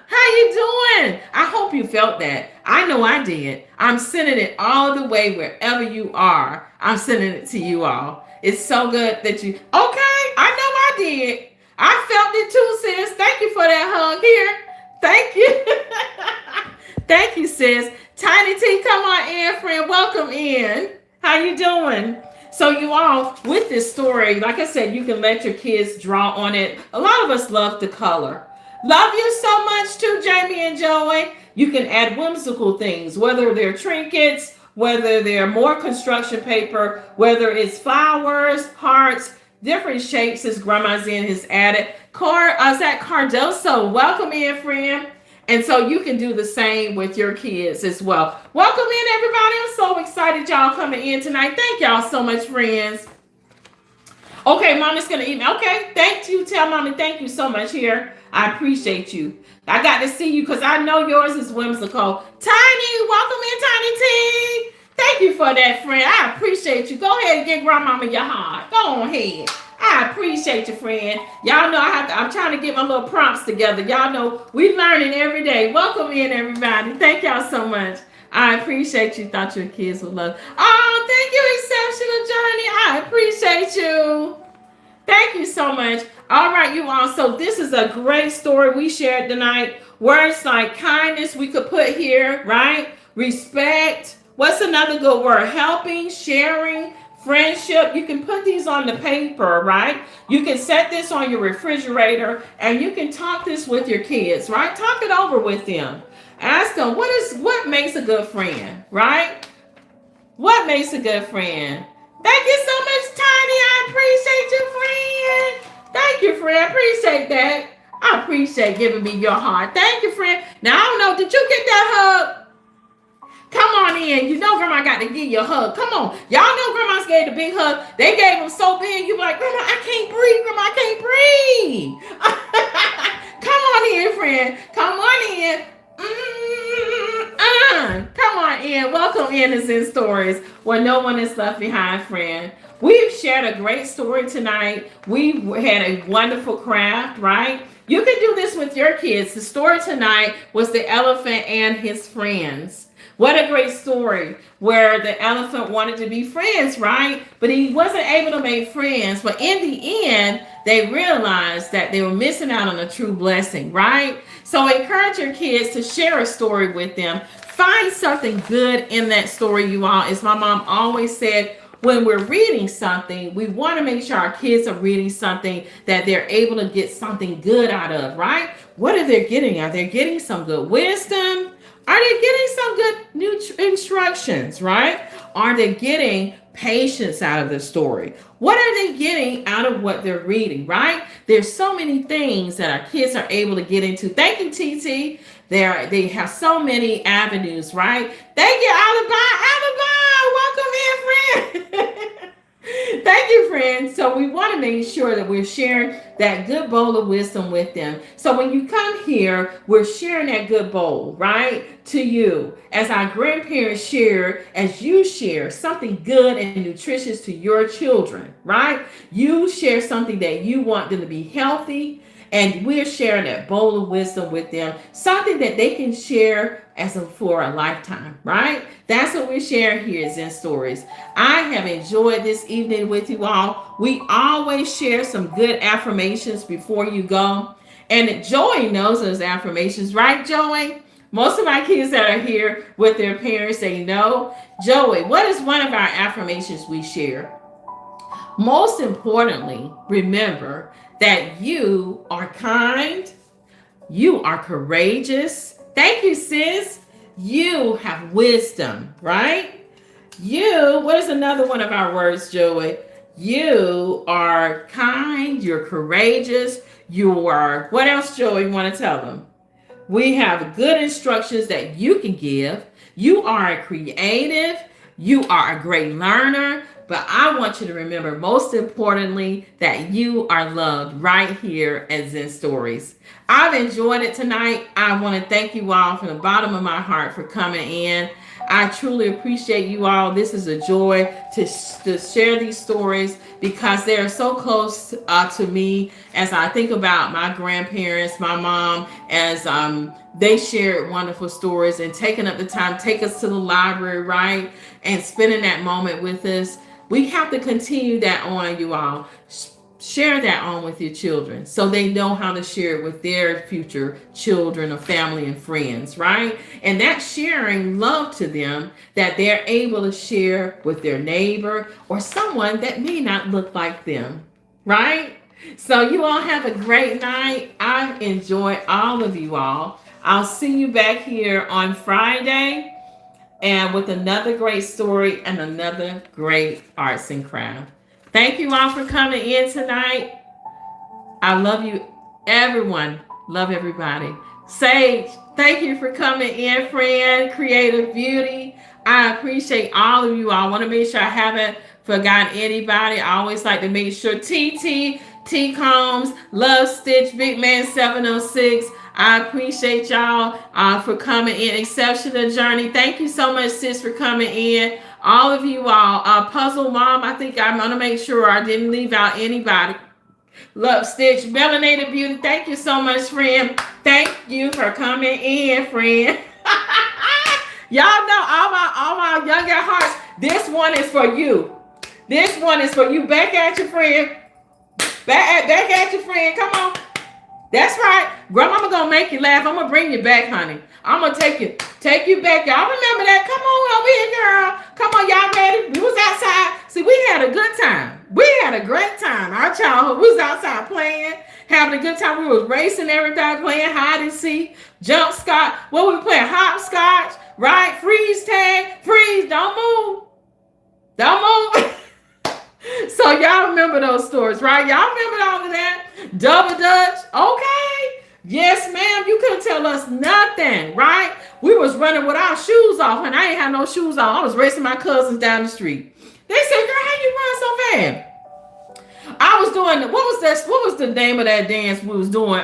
How you doing? I hope you felt that. I know I did. I'm sending it all the way wherever you are. I'm sending it to you all. It's so good that you, okay, I know I did. I felt it too, sis. Thank you for that hug here. Thank you. Thank you, sis. Tiny T, come on in, friend. Welcome in. How you doing? So you all, with this story, like I said, you can let your kids draw on it. A lot of us love to color. Love you so much too, Jamie and Joey. You can add whimsical things, whether they're trinkets, whether they're more construction paper, whether it's flowers, hearts, different shapes as Grandma Zen has added. Zach Cardoso, welcome in, friend. And so you can do the same with your kids as well. Welcome in, everybody. I'm so excited y'all coming in tonight. Thank y'all so much, friends. Okay, Mommy's going to email. Okay, thank you. Tell Mommy thank you so much here. I appreciate you. I got to see you because I know yours is whimsical. Tiny, welcome in, Tiny T. Thank you for that, friend. I appreciate you. Go ahead and get Grandmama your heart. Go on ahead. I appreciate you, friend. Y'all know I'm trying to get my little prompts together. Y'all know we learning every day. Welcome in, everybody. Thank y'all so much. I appreciate you. Thought your kids would love. Oh, thank you, Exceptional Journey. I appreciate you. Thank you so much. All right, you all. So this is a great story we shared tonight. Words like kindness we could put here, right? Respect. What's another good word? Helping, sharing, friendship. You can put these on the paper, right? You can set this on your refrigerator and you can talk this with your kids, right? Talk it over with them. Ask them, what makes a good friend, right? What makes a good friend? Thank you so much, Tiny. I appreciate you, friend. Thank you, friend. I appreciate that. I appreciate giving me your heart. Thank you, friend. Now, I don't know, did you get that hug? Come on in. You know Grandma got to give you a hug. Come on. Y'all know Grandma's gave the big hug. They gave them so big, you be like, Grandma, I can't breathe. Grandma, I can't breathe. Come on in, friend. Come on in. Come on in. Welcome in to Zen Stories, where no one is left behind, friend. We've shared a great story tonight. We had a wonderful craft, right? You can do this with your kids. The story tonight was the elephant and his friends. What a great story where the elephant wanted to be friends, right? But he wasn't able to make friends. But in the end, they realized that they were missing out on a true blessing, right? So encourage your kids to share a story with them. Find something good in that story, you all. As my mom always said, when we're reading something, we want to make sure our kids are reading something that they're able to get something good out of, right? What are they getting? Are they getting some good wisdom? Are they getting some good instructions, right? Are they getting patience out of the story? What are they getting out of what they're reading, right? There's so many things that our kids are able to get into. Thank you, TT. They have so many avenues, right? Thank you, Alibi. Alibi, welcome in, friend. Thank you, friends. So we want to make sure that we're sharing that good bowl of wisdom with them. So when you come here, we're sharing that good bowl, right? To you. As our grandparents share, as you share something good and nutritious to your children, right? You share something that you want them to be healthy, and we're sharing that bowl of wisdom with them, something that they can share for a lifetime, right? That's what we're sharing here at Zen Stories. I have enjoyed this evening with you all. We always share some good affirmations before you go. And Joey knows those affirmations, right, Joey? Most of my kids that are here with their parents, they know. Joey, what is one of our affirmations we share? Most importantly, remember that you are kind, you are courageous. Thank you, sis. You have wisdom, right? What is another one of our words, Joey? You are kind, you're courageous, you are, what else, Joey, want to tell them? We have good instructions that you can give. You are a creative. You are a great learner. But I want you to remember, most importantly, that you are loved right here at Zen Stories. I've enjoyed it tonight. I want to thank you all from the bottom of my heart for coming in. I truly appreciate you all. This is a joy to share these stories because they are so close to me as I think about my grandparents, my mom, as they shared wonderful stories and taking up the time, take us to the library, right? And spending that moment with us. We have to continue that on, you all. Share that on with your children so they know how to share it with their future children or family and friends, right? And that sharing love to them that they're able to share with their neighbor or someone that may not look like them, right? So you all have a great night. I enjoy all of you all. I'll see you back here on Friday and with another great story and another great arts and craft. Thank you all for coming in tonight. I love you, everyone. Love everybody. Sage, thank you for coming in, friend. Creative Beauty. I appreciate all of you. I want to make sure I haven't forgotten anybody. I always like to make sure T Combs, Love Stitch, Big Man 706. I appreciate y'all for coming in. Exceptional Journey. Thank you so much, sis, for coming in. All of you all. Puzzle Mom, I think I'm going to make sure I didn't leave out anybody. Love Stitch, Melanated Beauty. Thank you so much, friend. Thank you for coming in, friend. Y'all know all my younger hearts. This one is for you. This one is for you. Back at your friend. Back at your friend. Come on. That's right. Grandmama gonna make you laugh. I'm gonna bring you back, honey. I'm gonna take you back. Y'all remember that? Come on over here, girl. Come on, y'all ready? We was outside. See, we had a good time. We had a great time. Our childhood, we was outside playing, having a good time. We was racing everybody, playing hide and seek, jump scotch. What we playing? Hopscotch, right? Freeze tag, freeze. Don't move. Don't move. So y'all remember those stories, right? Y'all remember all of that? Double Dutch, okay. Yes, ma'am, you couldn't tell us nothing, right? We was running with our shoes off, and I ain't had no shoes on. I was racing my cousins down the street. They said, girl, how you run so fast? I was doing, what was the name of that dance we was doing?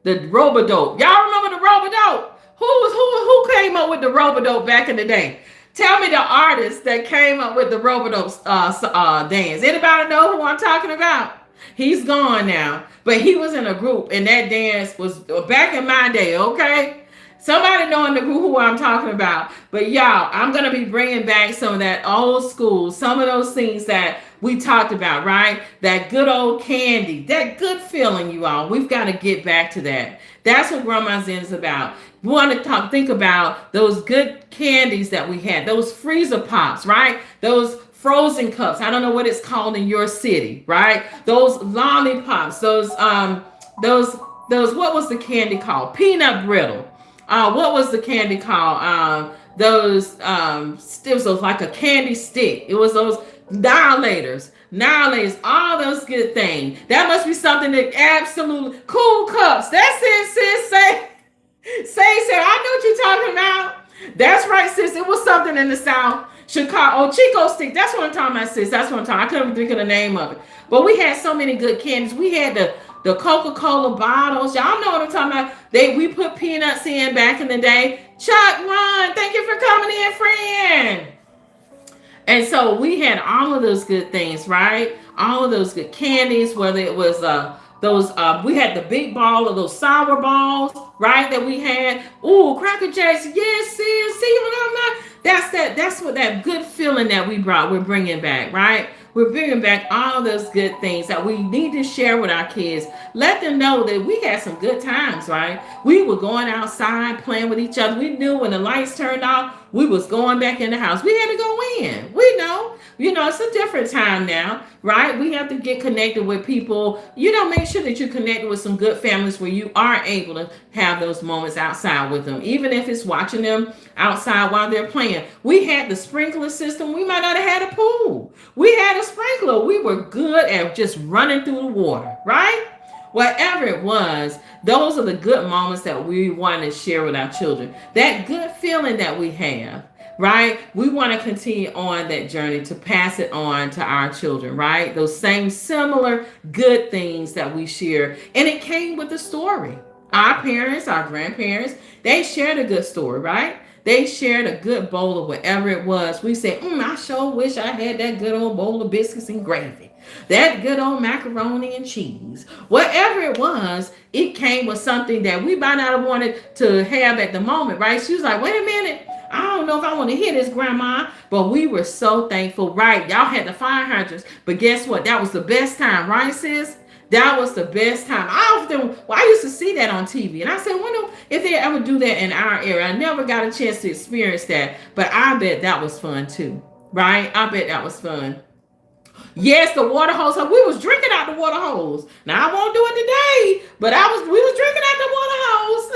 The rope-a-dope. Y'all remember the rope-a-dope? Who came up with the rope-a-dope back in the day? Tell me the artist that came up with the rope-a-dope dance. Anybody know who I'm talking about? He's gone now, but he was in a group, and that dance was back in my day, okay? Somebody know in the group who I'm talking about. But y'all, I'm going to be bringing back some of that old school, some of those things that we talked about, right? That good old candy, that good feeling, you all. We've got to get back to that. That's what Grandma Zen is about. We want to think about those good candies that we had, those freezer pops, right? Those frozen cups. I don't know what it's called in your city, right? Those lollipops, those what was the candy called? Peanut brittle. what was the candy called? Those it was like a candy stick. It was those dilators, all those good things. That must be something that absolutely cool cups. That's it, sis. Say, I know what you're talking about. That's right, sis. It was something in the South. Chicago, oh, Chico stick. That's what I'm talking about, sis. That's what I'm talking. I couldn't think of the name of it. But we had so many good candies. We had the Coca-Cola bottles. Y'all know what I'm talking about. We put peanuts in back in the day. Chuck, Ron, thank you for coming in, friend. And so we had all of those good things, right? All of those good candies, whether it was we had the big ball of those sour balls, right? That we had. Ooh, Cracker Jacks. Yes, sis. See what I'm not. That's what that good feeling that we're bringing back, right? We're bringing back all those good things that we need to share with our kids. Let them know that we had some good times, right? We were going outside playing with each other. We knew when the lights turned off, we was going back in the house. We had to go in. We know. It's a different time now, right? We have to get connected with people. Make sure that you're connected with some good families where you are able to have those moments outside with them, even if it's watching them outside while they're playing. We had the sprinkler system. We might not have had a pool. We had a sprinkler. We were good at just running through the water, right? Whatever it was, those are the good moments that we want to share with our children. That good feeling that we have, right? We want to continue on that journey to pass it on to our children, right? Those same similar good things that we share. And it came with a story. Our parents, our grandparents, they shared a good story, right? They shared a good bowl of whatever it was. We said, I sure wish I had that good old bowl of biscuits and gravy. That good old macaroni and cheese. Whatever it was, it came with something that we might not have wanted to have at the moment, right? She was like, wait a minute. I don't know if I want to hear this, Grandma. But we were so thankful, right? Y'all had the fire hydrants. But guess what? That was the best time, right, sis? That was the best time. I used to see that on TV. And I said, wonder if they ever do that in our area. I never got a chance to experience that. But I bet that was fun too, right? I bet that was fun. Yes, the water hose. So we was drinking out the water hose. Now I won't do it today, but we was drinking out the water hose.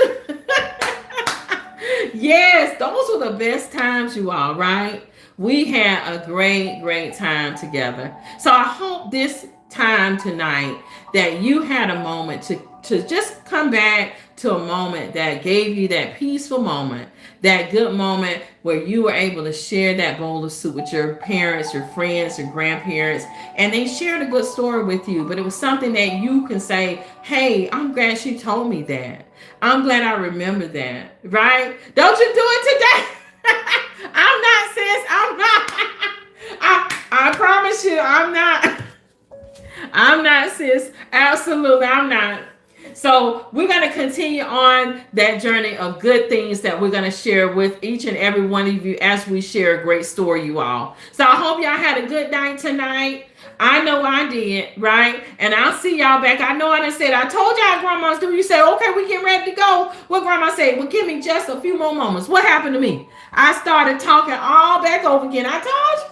Yes, those were the best times, you all, right? We had a great, great time together. So I hope this time tonight that you had a moment to just come back to a moment that gave you that peaceful moment, that good moment where you were able to share that bowl of soup with your parents, your friends, your grandparents, and they shared a good story with you. But it was something that you can say, hey, I'm glad she told me that. I'm glad I remember that, right? Don't you do it today? I'm not, sis. I'm not. I promise you, I'm not. I'm not, sis. Absolutely, I'm not. So we're going to continue on that journey of good things that we're going to share with each and every one of you as we share a great story, you all. So I hope y'all had a good night tonight. I know I did, right? And I'll see y'all back. I know I done said, I told y'all Grandma's do. You say, okay, we getting ready to go. What Grandma said, well, give me just a few more moments. What happened to me? I started talking all back over again. I told you.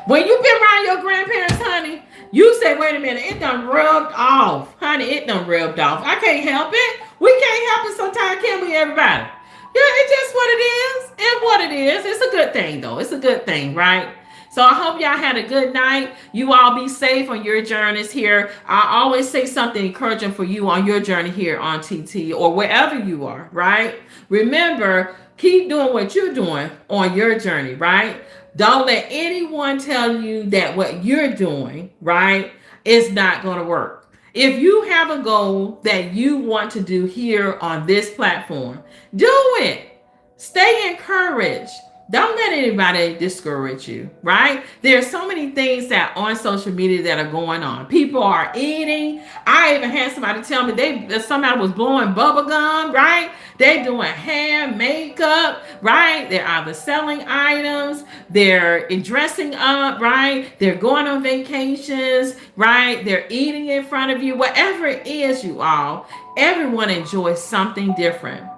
When you've been around your grandparents, honey, you say, wait a minute, it done rubbed off. Honey, it done rubbed off. I can't help it. We can't help it sometimes, can we, everybody? Yeah, it's just what it is. And what it is. It's a good thing, though. It's a good thing, right? So I hope y'all had a good night. You all be safe on your journeys here. I always say something encouraging for you on your journey here on TT or wherever you are, right? Remember, keep doing what you're doing on your journey, right? Don't let anyone tell you that what you're doing, right, is not going to work. If you have a goal that you want to do here on this platform, do it. Stay encouraged. Don't let anybody discourage you, right? There are so many things that on social media that are going on. People are eating. I even had somebody tell me somebody was blowing bubble gum, right? They're doing hair, makeup, right? They're either selling items, they're dressing up, right? They're going on vacations, right? They're eating in front of you. Whatever it is, you all, everyone enjoys something different.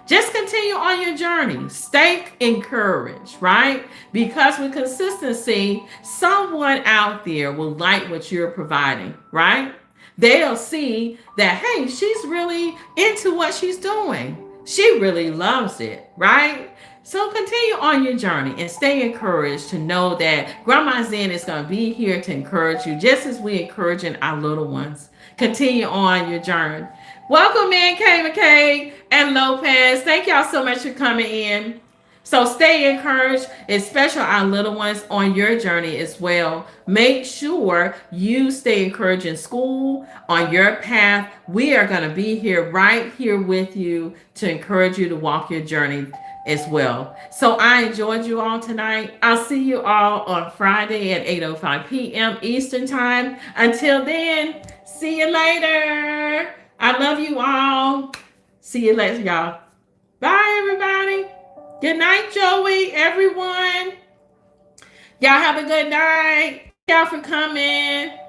Just continue on your journey. Stay encouraged, right? Because with consistency, someone out there will like what you're providing, right? They'll see that, hey, she's really into what she's doing. She really loves it, right? So continue on your journey and stay encouraged to know that Grandma Zen is going to be here to encourage you just as we encouraging our little ones. Continue on your journey. Welcome in, Kay McKay and Lopez. Thank y'all so much for coming in. So stay encouraged, especially our little ones on your journey as well. Make sure you stay encouraged in school, on your path. We are going to be here right here with you to encourage you to walk your journey as well. So I enjoyed you all tonight. I'll see you all on Friday at 8:05 p.m. Eastern Time. Until then, see you later. I love you all. See you later, y'all. Bye, everybody. Good night, Joey, everyone. Y'all have a good night. Thank y'all for coming.